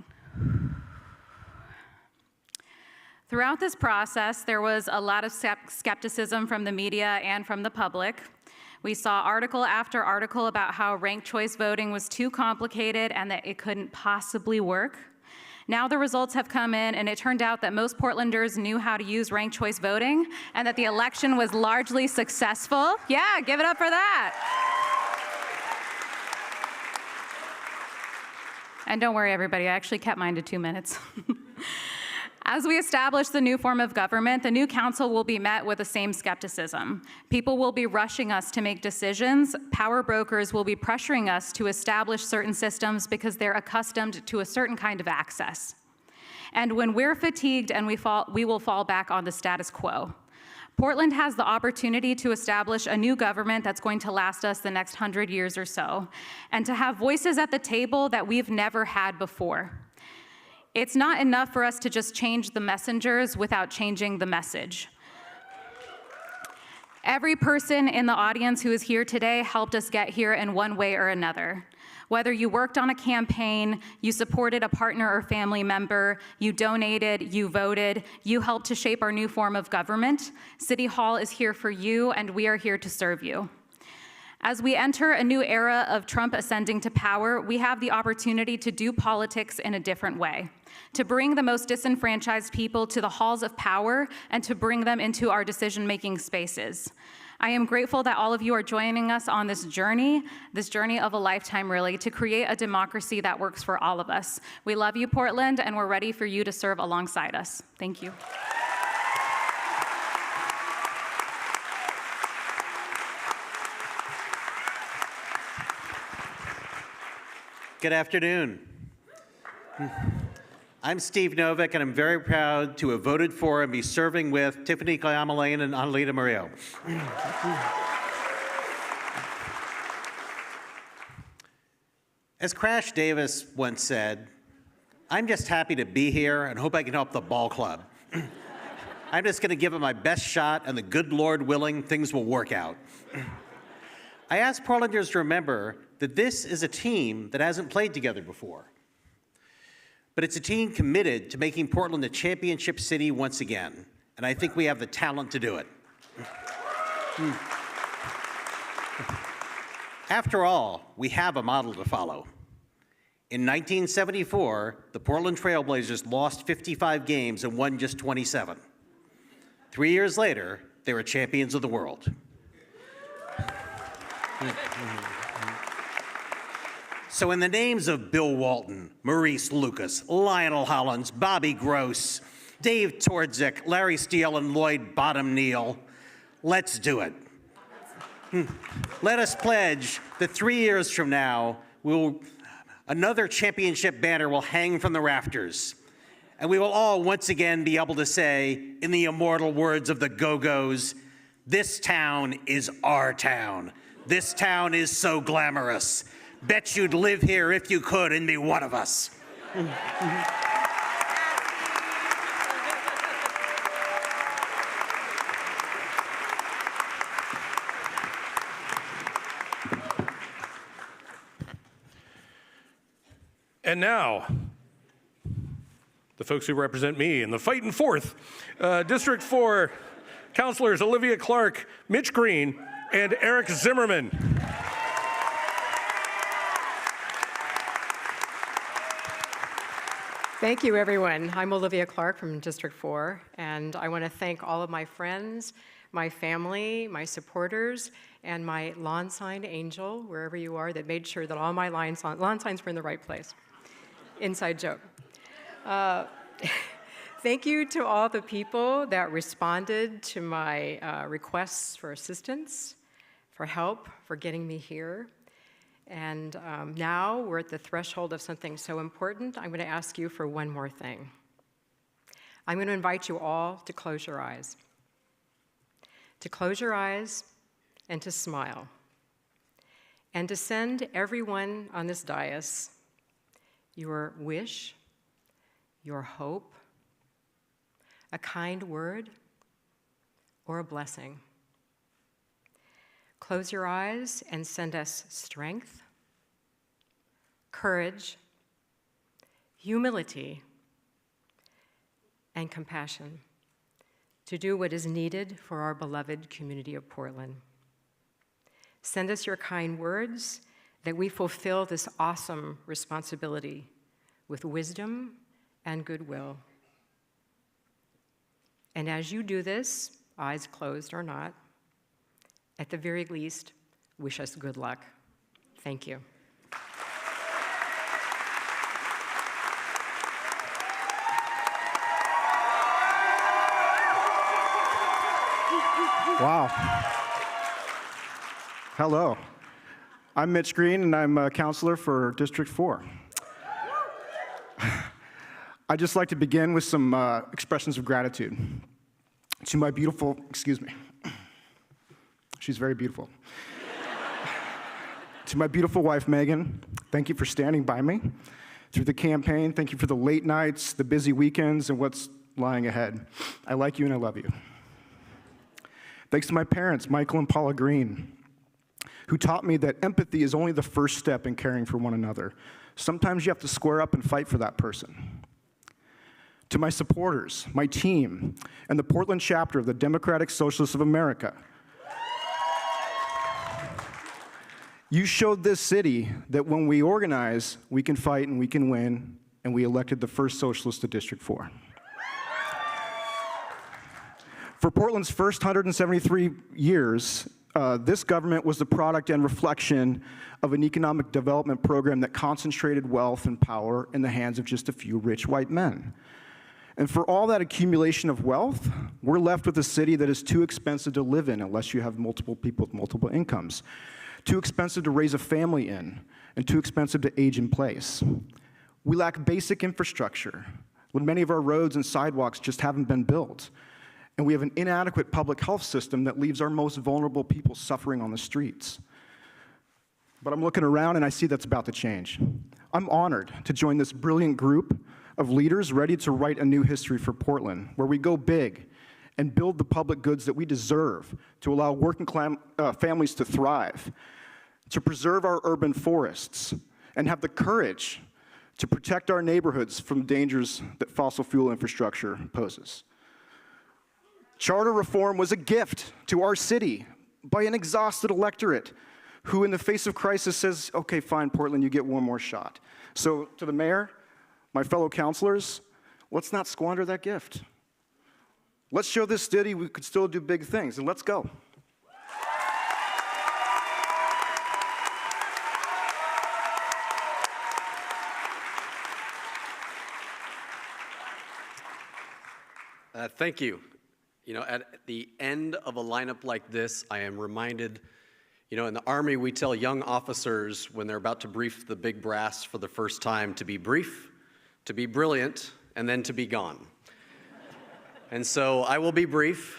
S13: Throughout this process, there was a lot of skepticism from the media and from the public. We saw article after article about how ranked choice voting was too complicated and that it couldn't possibly work. Now the results have come in, and it turned out that most Portlanders knew how to use ranked choice voting and that the election was largely successful. Yeah, give it up for that. And don't worry, everybody, I actually kept mine to 2 minutes. As we establish the new form of government, the new council will be met with the same skepticism. People will be rushing us to make decisions. Power brokers will be pressuring us to establish certain systems because they're accustomed to a certain kind of access. And when we're fatigued and we will fall back on the status quo. Portland has the opportunity to establish a new government that's going to last us the next 100 years or so, and to have voices at the table that we've never had before. It's not enough for us to just change the messengers without changing the message. Every person in the audience who is here today helped us get here in one way or another. Whether you worked on a campaign, you supported a partner or family member, you donated, you voted, you helped to shape our new form of government, City Hall is here for you, and we are here to serve you. As we enter a new era of Trump ascending to power, we have the opportunity to do politics in a different way, to bring the most disenfranchised people to the halls of power and to bring them into our decision-making spaces. I am grateful that all of you are joining us on this journey of a lifetime, really, to create a democracy that works for all of us. We love you, Portland, and we're ready for you to serve alongside us. Thank you.
S14: Good afternoon. I'm Steve Novick, and I'm very proud to have voted for and be serving with Tiffany Clayamalain and Annalita Murillo. As Crash Davis once said, I'm just happy to be here and hope I can help the ball club. I'm just going to give it my best shot, and the good Lord willing, things will work out. I ask Portlanders to remember that this is a team that hasn't played together before. But it's a team committed to making Portland a championship city once again, and I think we have the talent to do it. After all, we have a model to follow. In 1974, the Portland Trailblazers lost 55 games and won just 27. 3 years later, they were champions of the world. So in the names of Bill Walton, Maurice Lucas, Lionel Hollins, Bobby Gross, Dave Twardzik, Larry Steele, and Lloyd Bottom Neal, let's do it. Let us pledge that 3 years from now, another championship banner will hang from the rafters, and we will all once again be able to say, in the immortal words of the Go-Go's, this town is our town. This town is so glamorous. Bet you'd live here if you could and be one of us.
S2: And now, the folks who represent me in the fight in fourth, District 4, Councilors Olivia Clark, Mitch Green, and Eric Zimmerman.
S15: Thank you, everyone. I'm Olivia Clark from District 4, and I want to thank all of my friends, my family, my supporters, and my lawn sign angel, wherever you are, that made sure that all my lawn signs were in the right place. Inside joke. Thank you to all the people that responded to my requests for assistance, for help, for getting me here. And now we're at the threshold of something so important. I'm going to ask you for one more thing. I'm going to invite you all to close your eyes. To close your eyes and to smile. And to send everyone on this dais your wish, your hope, a kind word, or a blessing. Close your eyes and send us strength, courage, humility, and compassion to do what is needed for our beloved community of Portland. Send us your kind words that we fulfill this awesome responsibility with wisdom and goodwill. And as you do this, eyes closed or not, at the very least, wish us good luck. Thank you.
S16: Wow. Hello. I'm Mitch Green, and I'm a counselor for District 4. I'd just like to begin with some expressions of gratitude to my beautiful, excuse me, she's very beautiful. To my beautiful wife, Megan, thank you for standing by me through the campaign. Thank you for the late nights, the busy weekends, and what's lying ahead. I like you and I love you. Thanks to my parents, Michael and Paula Green, who taught me that empathy is only the first step in caring for one another. Sometimes you have to square up and fight for that person. To my supporters, my team, and the Portland chapter of the Democratic Socialists of America, you showed this city that when we organize, we can fight and we can win, and we elected the first socialist to District 4. For Portland's first 173 years, this government was the product and reflection of an economic development program that concentrated wealth and power in the hands of just a few rich white men. And for all that accumulation of wealth, we're left with a city that is too expensive to live in unless you have multiple people with multiple incomes, too expensive to raise a family in, and too expensive to age in place. We lack basic infrastructure, when many of our roads and sidewalks just haven't been built. And we have an inadequate public health system that leaves our most vulnerable people suffering on the streets. But I'm looking around and I see that's about to change. I'm honored to join this brilliant group of leaders ready to write a new history for Portland, where we go big and build the public goods that we deserve to allow working families to thrive, to preserve our urban forests, and have the courage to protect our neighborhoods from dangers that fossil fuel infrastructure poses. Charter reform was a gift to our city by an exhausted electorate who, in the face of crisis, says, okay, fine, Portland, you get one more shot. So to the mayor, my fellow councilors, let's not squander that gift. Let's show this city we could still do big things, and let's go.
S17: Thank you. You know, at the end of a lineup like this, I am reminded, you know, in the Army, we tell young officers when they're about to brief the big brass for the first time to be brief, to be brilliant, and then to be gone. And so I will be brief.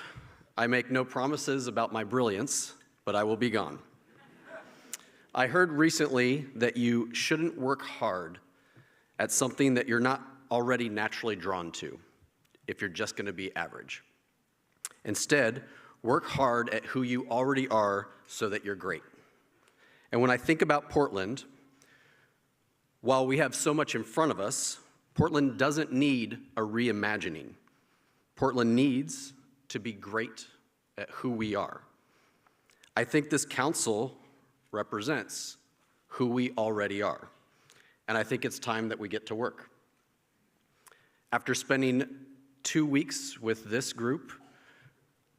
S17: I make no promises about my brilliance, but I will be gone. I heard recently that you shouldn't work hard at something that you're not already naturally drawn to if you're just going to be average. Instead, work hard at who you already are so that you're great. And when I think about Portland, While we have so much in front of us, Portland doesn't need a reimagining. Portland needs to be great at who we are. I think this council represents who we already are, and I think it's time that we get to work. After spending 2 weeks with this group,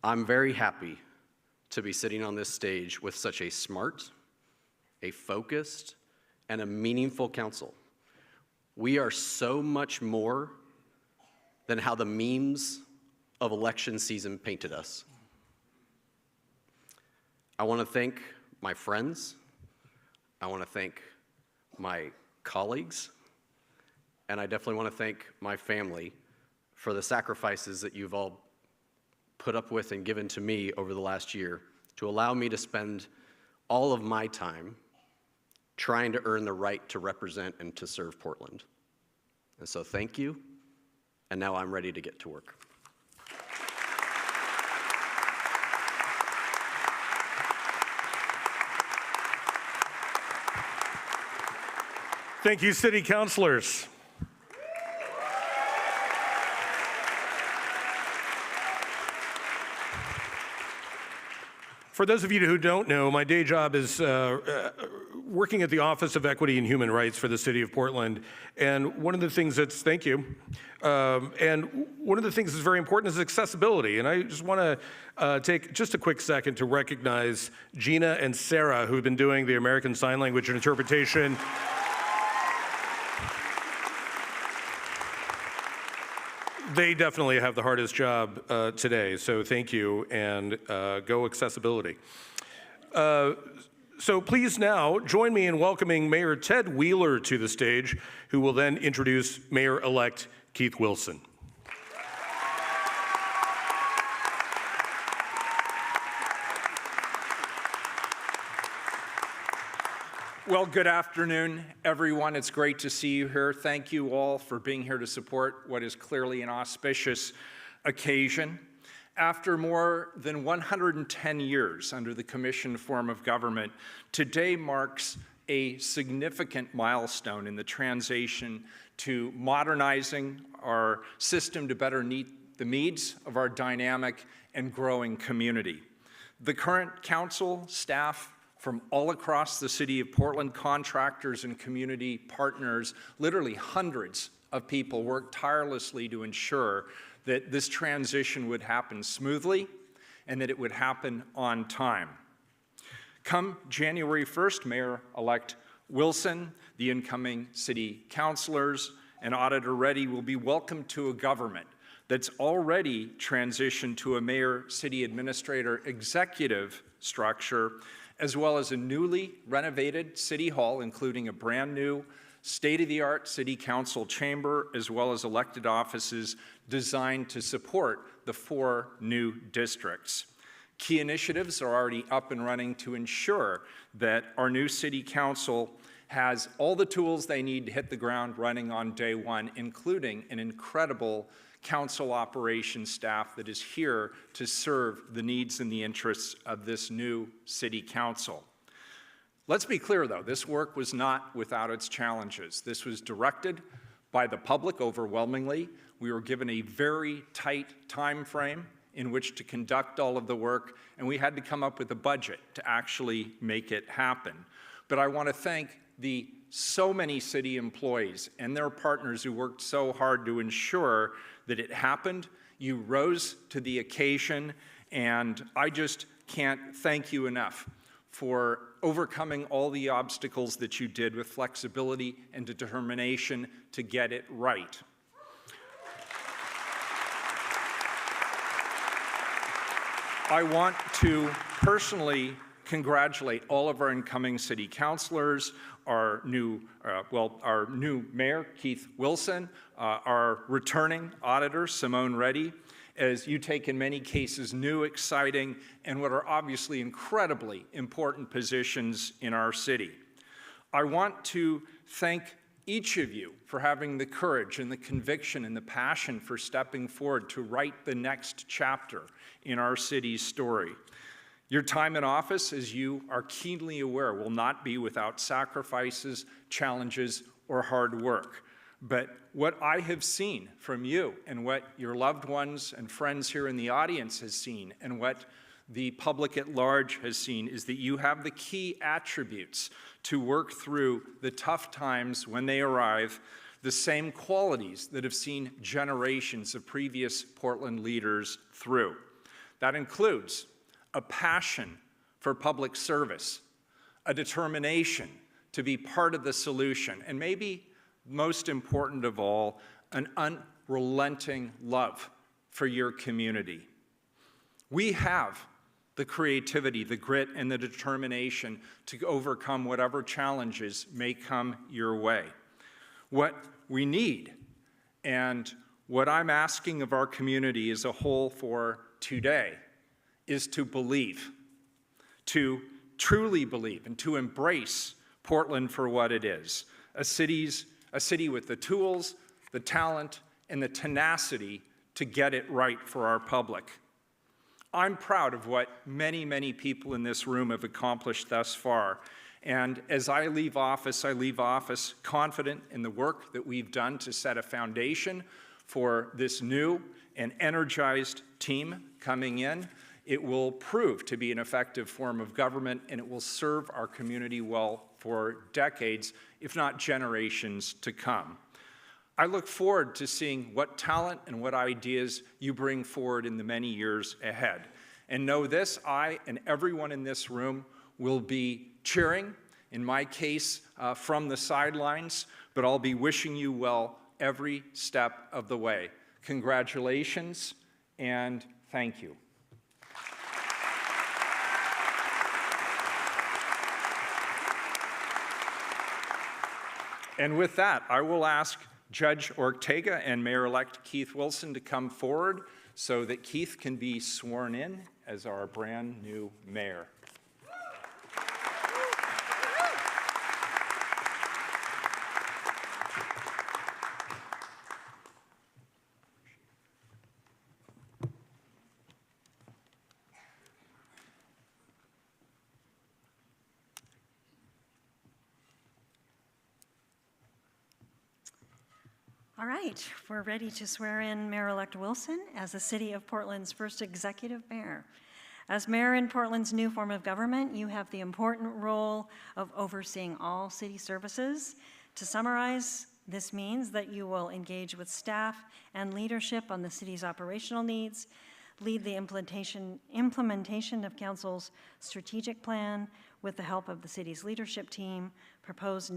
S17: I'm very happy to be sitting on this stage with such a smart, a focused, and a meaningful council. We are so much more than how the memes of election season painted us. I want to thank my friends, I want to thank my colleagues, and I definitely want to thank my family for the sacrifices that you've all put up with and given to me over the last year to allow me to spend all of my time trying to earn the right to represent and to serve Portland. And so thank you, and now I'm ready to get to work.
S2: Thank you, City Councilors. For those of you who don't know, my day job is working at the Office of Equity and Human Rights for the City of Portland. And one of the things that's, thank you, and one of the things that's very important is accessibility. And I just want to take just a quick second to recognize Gina and Sarah, who've been doing the American Sign Language interpretation. They definitely have the hardest job today, so thank you, and go accessibility. So please now join me in welcoming Mayor Ted Wheeler to the stage, who will then introduce Mayor-elect Keith Wilson.
S18: Well, good afternoon, everyone. It's great to see you here. Thank you all for being here to support what is clearly an auspicious occasion. After more than 110 years under the commission form of government, today marks a significant milestone in the transition to modernizing our system to better meet the needs of our dynamic and growing community. The current council, staff, from all across the city of Portland, contractors and community partners, literally hundreds of people worked tirelessly to ensure that this transition would happen smoothly and that it would happen on time. Come January 1st, Mayor-elect Wilson, the incoming city councilors, and Auditor Reddy will be welcomed to a government that's already transitioned to a mayor, city administrator, executive structure, as well as a newly renovated city hall, including a brand new state-of-the-art city council chamber, as well as elected offices designed to support the 4 new districts. Key initiatives are already up and running to ensure that our new city council has all the tools they need to hit the ground running on day one, including an incredible council operations staff that is here to serve the needs and the interests of this new city council. Let's be clear, though, this work was not without its challenges. This was directed by the public overwhelmingly. We were given a very tight time frame in which to conduct all of the work, and we had to come up with a budget to actually make it happen. But I want to thank the so many city employees and their partners who worked so hard to ensure that it happened. You rose to the occasion, and I just can't thank you enough for overcoming all the obstacles that you did with flexibility and determination to get it right. I want to personally congratulate all of our incoming city councilors, our new mayor, Keith Wilson, our returning auditor, Simone Reddy, as you take in many cases new, exciting, and what are obviously incredibly important positions in our city. I want to thank each of you for having the courage and the conviction and the passion for stepping forward to write the next chapter in our city's story. Your time in office, as you are keenly aware, will not be without sacrifices, challenges, or hard work. But what I have seen from you and what your loved ones and friends here in the audience has seen and what the public at large has seen is that you have the key attributes to work through the tough times when they arrive, the same qualities that have seen generations of previous Portland leaders through. That includes a passion for public service, a determination to be part of the solution, and maybe most important of all, an unrelenting love for your community. We have the creativity, the grit, and the determination to overcome whatever challenges may come your way. What we need, and what I'm asking of our community as a whole for today, is to believe, to truly believe, and to embrace Portland for what it is, a city with the tools, the talent, and the tenacity to get it right for our public. I'm proud of what many, many people in this room have accomplished thus far. And as I leave office confident in the work that we've done to set a foundation for this new and energized team coming in. It will prove to be an effective form of government, and it will serve our community well for decades, if not generations to come. I look forward to seeing what talent and what ideas you bring forward in the many years ahead. And know this, I and everyone in this room will be cheering, in my case, from the sidelines, but I'll be wishing you well every step of the way. Congratulations, and thank you. And with that, I will ask Judge Ortega and Mayor-elect Keith Wilson to come forward so that Keith can be sworn in as our brand new mayor.
S3: All right, we're ready to swear in Mayor-elect Wilson as the City of Portland's first executive mayor. As mayor in Portland's new form of government, you have the important role of overseeing all city services. To summarize, this means that you will engage with staff and leadership on the city's operational needs, lead the implementation of council's strategic plan with the help of the city's leadership team, propose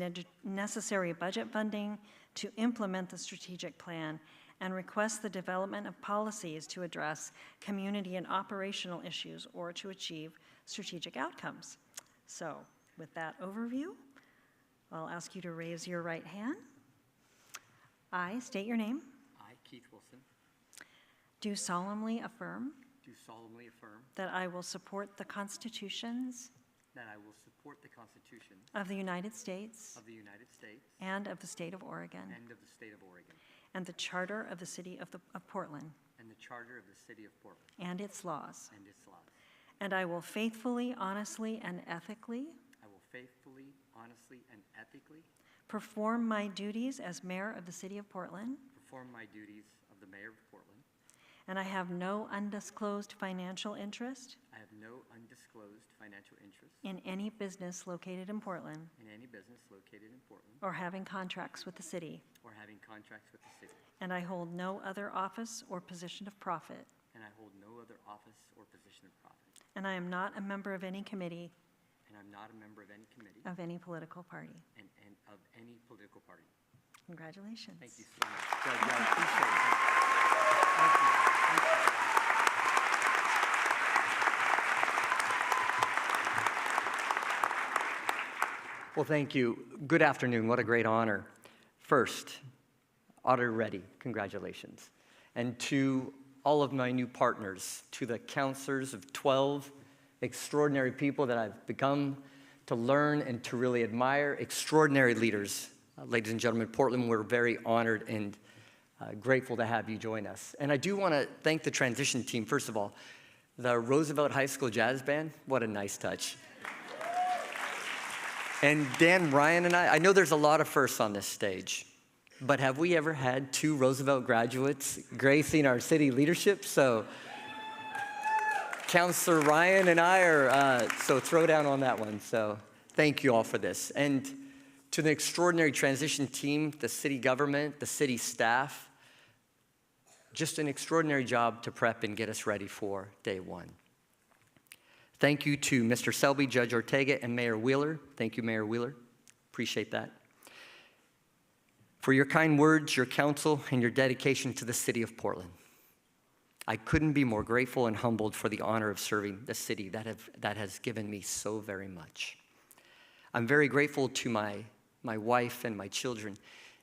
S3: necessary budget funding to implement the strategic plan, and request the development of policies to address community and operational issues or to achieve strategic outcomes. So, with that overview, I'll ask you to raise your right hand. I state your name.
S19: I, Keith Wilson,
S3: Do solemnly affirm
S19: do solemnly affirm
S3: that I will support the constitutions
S19: that I will support the Constitution
S3: of the United States
S19: of the United States
S3: and of the state of Oregon
S19: and of the state of Oregon
S3: and the charter of the city of Portland
S19: and the charter of the city of Portland
S3: and its laws.
S19: and its laws.
S3: And I will faithfully, honestly, and ethically
S19: I will faithfully, honestly, and ethically
S3: perform my duties as mayor of the city of Portland.
S19: perform my duties of the mayor of Portland.
S3: And I have no undisclosed financial interest
S19: I have no undisclosed financial interest
S3: in any business located in Portland
S19: in any business located in Portland
S3: or having contracts with the city.
S19: or having contracts with the city.
S3: And I hold no other office or position of profit.
S19: And I hold no other office or position of profit.
S3: And I am not a member of any committee
S19: And I'm not a member of any committee
S3: of any political party.
S19: and of any political party.
S3: Congratulations.
S19: Thank you so much. Judge, I appreciate that. Thank you. Thank you. Well, thank you. Good afternoon. What a great honor. First, Auditor Reddy, congratulations. And to all of my new partners, to the councilors of 12 extraordinary people that I've become to learn and to really admire, extraordinary leaders. Ladies and gentlemen, Portland, we're very honored and grateful to have you join us. And I do want to thank the transition team, first of all. The Roosevelt High School Jazz Band, what a nice touch. And Dan, Ryan, and I know there's a lot of firsts on this stage, but have we ever had 2 Roosevelt graduates gracing our city leadership? So Councilor Ryan and I are, so throw down on that one. So thank you all for this. And to the extraordinary transition team, the city government, the city staff, just an extraordinary job to prep and get us ready for day one. Thank you to Mr. Selby, Judge Ortega, and Mayor Wheeler. Thank you, Mayor Wheeler. Appreciate that. For your kind words, your counsel, and your dedication to the city of Portland. I couldn't be more grateful and humbled for the honor of serving the city that has given me so very much. I'm very grateful to my wife and my children,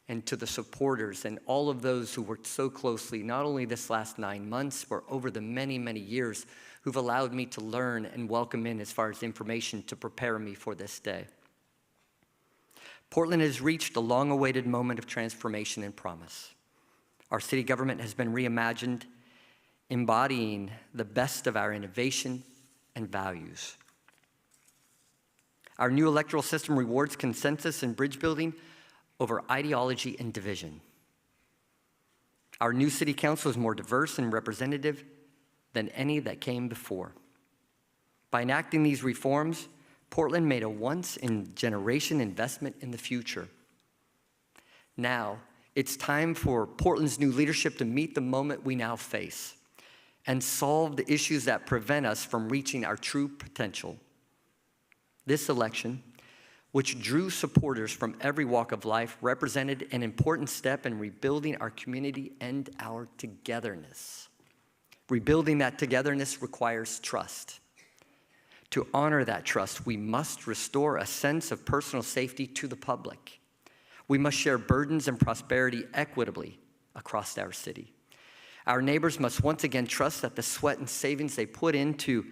S19: and to the supporters and all of those who worked so closely, not only this last 9 months, but over the many, many years, who've allowed me to learn and welcome in as far as information to prepare me for this day. Portland has reached a long-awaited moment of transformation and promise. Our city government has been reimagined, embodying the best of our innovation and values. Our new electoral system rewards consensus and bridge building over ideology and division. Our new city council is more diverse and representative than any that came before. By enacting these reforms, Portland made a once-in-generation investment in the future. Now, it's time for Portland's new leadership to meet the moment we now face and solve the issues that prevent us from reaching our true potential. This election, which drew supporters from every walk of life, represented an important step in rebuilding our community and our togetherness. Rebuilding that togetherness requires trust. To honor that trust, we must restore a sense of personal safety to the public. We must share burdens and prosperity equitably across our city. Our neighbors must once again trust that the sweat and savings they put into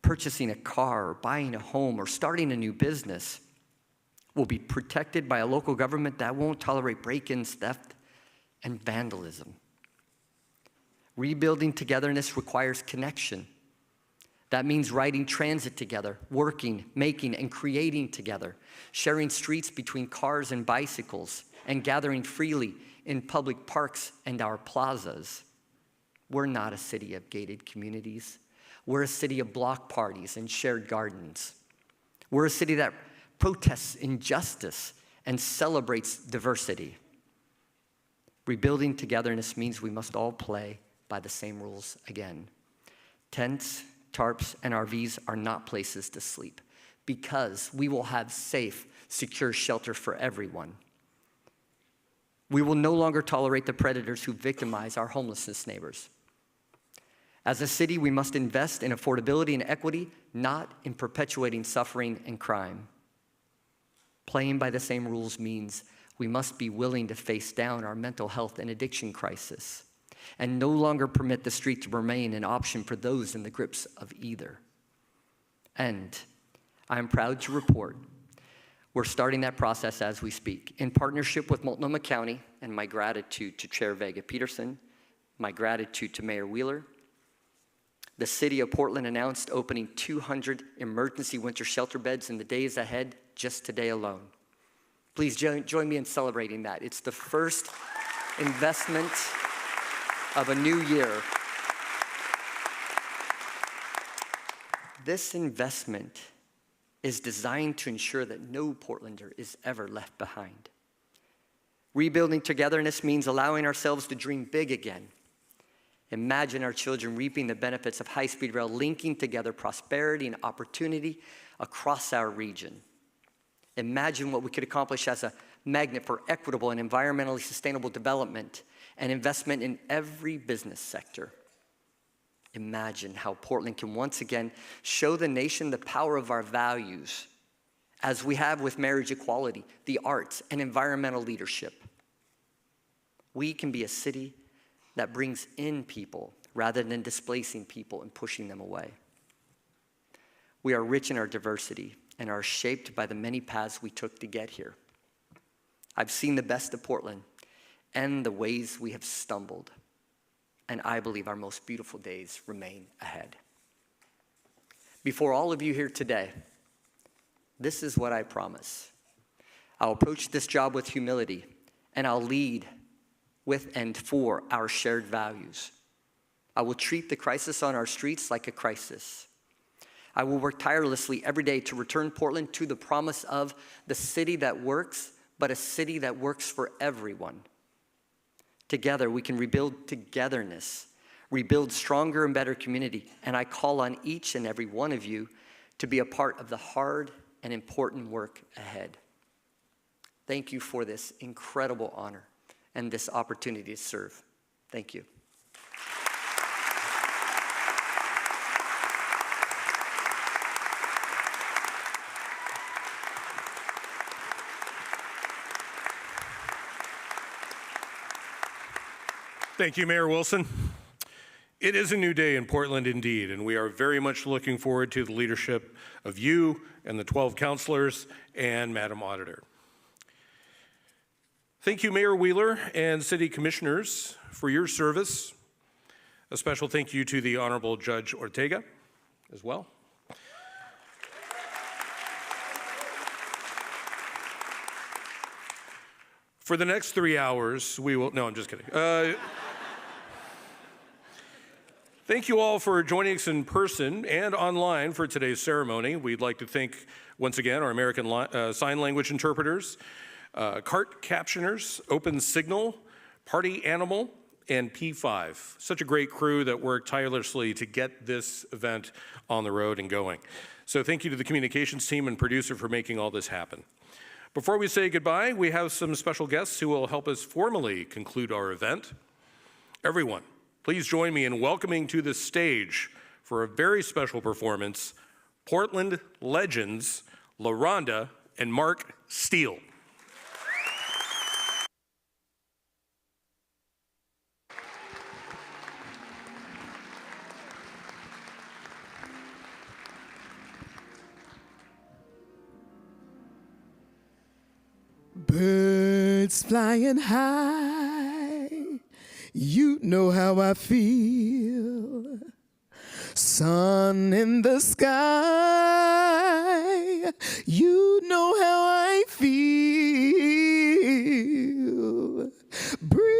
S19: purchasing a car or buying a home or starting a new business will be protected by a local government that won't tolerate break-ins, theft, and vandalism. Rebuilding togetherness requires connection. That means riding transit together, working, making, and creating together, sharing streets between cars and bicycles, and gathering freely in public parks and our plazas. We're not a city of gated communities. We're a city of block parties and shared gardens. We're a city that protests injustice and celebrates diversity. Rebuilding togetherness means we must all play by the same rules again. Tents, tarps, and RVs are not places to sleep because we will have safe, secure shelter for everyone. We will no longer tolerate the predators who victimize our homelessness neighbors. As a city, we must invest in affordability and equity, not in perpetuating suffering and crime. Playing by the same rules means we must be willing to face down our mental health and addiction crisis and no longer permit the street to remain an option for those in the grips of either. And I'm proud to report we're starting that process as we speak in partnership with Multnomah County, and my gratitude to Chair Vega Peterson, my gratitude to Mayor Wheeler. The city of Portland announced opening 200 emergency winter shelter beds in the days ahead, just today alone. Please join me in celebrating that. It's the first investment of a new year. This investment is designed to ensure that no Portlander is ever left behind. Rebuilding togetherness means allowing ourselves to dream big again. Imagine our children reaping the benefits of high-speed rail, linking together prosperity and opportunity across our region. Imagine what we could accomplish as a magnet for equitable and environmentally sustainable development and investment in every business sector. Imagine how Portland can once again show the nation the power of our values, as we have with marriage equality, the arts, and environmental leadership. We can be a city that brings in people rather than displacing people and pushing them away. We are rich in our diversity and are shaped by the many paths we took to get here. I've seen the best of Portland and the ways we have stumbled, and I believe our most beautiful days remain ahead. Before all of you here today, This is what I promise. I'll approach this job with humility, and I'll lead with and for our shared values. I will treat the crisis on our streets like a crisis. I will work tirelessly every day to return Portland to the promise of the city that works, but a city that works for everyone. Together, we can rebuild togetherness, rebuild stronger and better community, and I call on each and every one of you to be a part of the hard and important work ahead. Thank you for this incredible honor and this opportunity to serve. Thank you.
S2: Thank you, Mayor Wilson. It is a new day in Portland indeed, and we are very much looking forward to the leadership of you and the 12 councilors and Madam Auditor. Thank you, Mayor Wheeler and City Commissioners, for your service. A special thank you to the Honorable Judge Ortega as well. For the next 3 hours, we will, no, I'm just kidding. Thank you all for joining us in person and online for today's ceremony. We'd like to thank, once again, our American Sign Language interpreters, CART captioners, Open Signal, Party Animal, and P5. Such a great crew that worked tirelessly to get this event on the road and going. So thank you to the communications team and producer for making all this happen. Before we say goodbye, we have some special guests who will help us formally conclude our event. Everyone, please join me in welcoming to the stage for a very special performance, Portland legends LaRonda and Mark Steele.
S20: Birds flying high, you know how I feel. Sun in the sky, you know how I feel. Breeze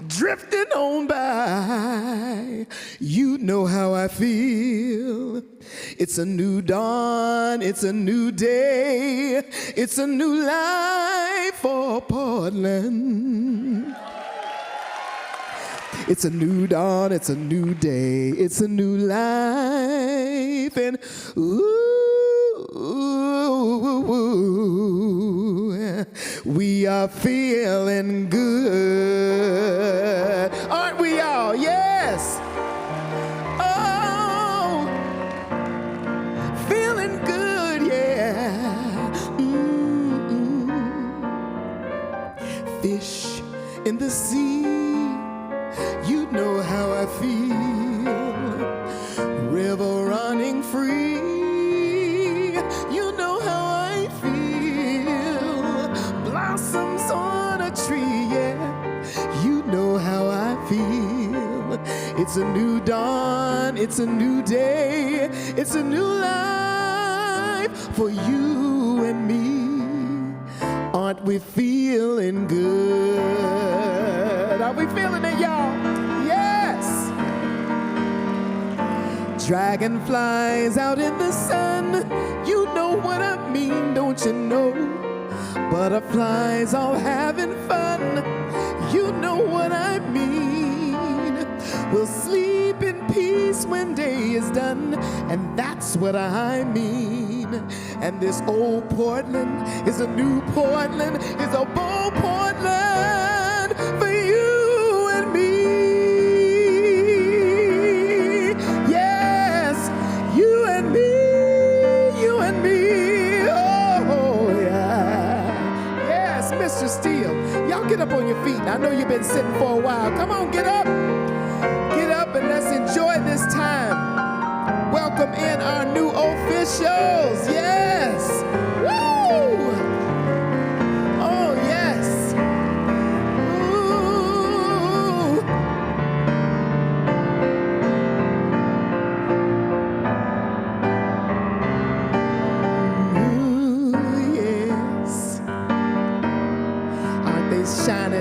S20: drifting on by, you know how I feel. It's a new dawn, it's a new day, it's a new life for Portland. It's a new dawn, it's a new day, it's a new life, and ooh, we are feeling good. Aren't we all? Yes. Oh, feeling good, yeah. Fish in the sea, you know how I feel. River running free, you know how I feel. Blossoms on a tree, yeah, you know how I feel. It's a new dawn, it's a new day, it's a new life for you and me. Aren't we feeling good? Are we feeling it, y'all? Yes! Dragonflies out in the sun, you know what I mean, don't you know? Butterflies all having fun, you know what I mean. We'll sleep in peace when day is done, and that's what I mean. And this old Portland is a new Portland, is a bold Portland for you and me. Yes, you and me, you and me. Oh, yeah. Yes, Mr. Steele, y'all get up on your feet. I know you've been sitting for a while. Come on, get up. Get up and let's enjoy this time. Welcome in our new officials. Yes. Woo! Oh, yes. Ooh.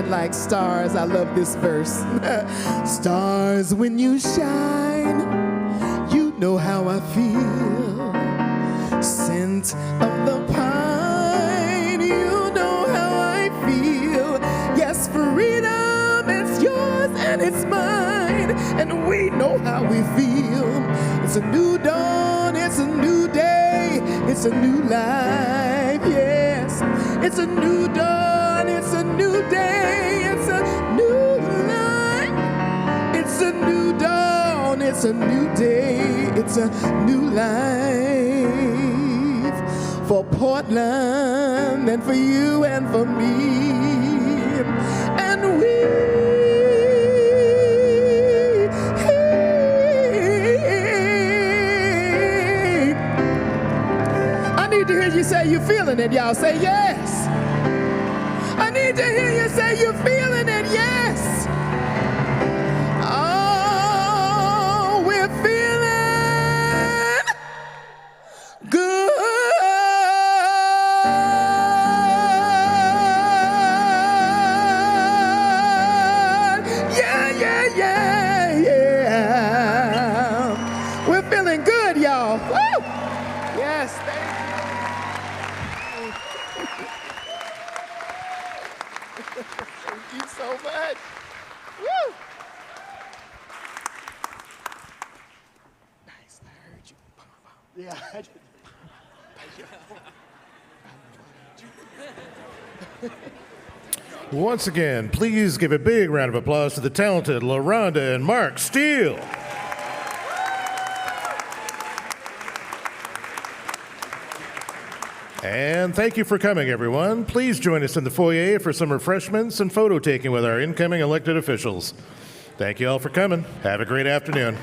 S20: shining like stars. I love this verse. Stars, when you shine, you know how I feel. Scent of the pine, you know how I feel. Yes, freedom, it's yours and it's mine, and we know how we feel. It's a new dawn, it's a new day, it's a new life, yes. It's a new dawn, it's a new day, it's a new life. It's a new dawn, it's a new day, it's a new life. For Portland and for you and for me. And I need to hear you say you're feeling it, y'all. Say yes. I need to hear you say you're feeling it, yes. Oh, we're feeling good. Yeah, yeah, yeah, yeah. We're feeling good, y'all. Woo! Yes, thank you. Thank you so much. Woo! Nice, I heard you. Yeah, I did.
S1: Once again, please give a big round of applause to the talented LaRonda and Mark Steele. And thank you for coming, everyone. Please join us in the foyer for some refreshments and photo taking with our incoming elected officials. Thank you all for coming. Have a great afternoon.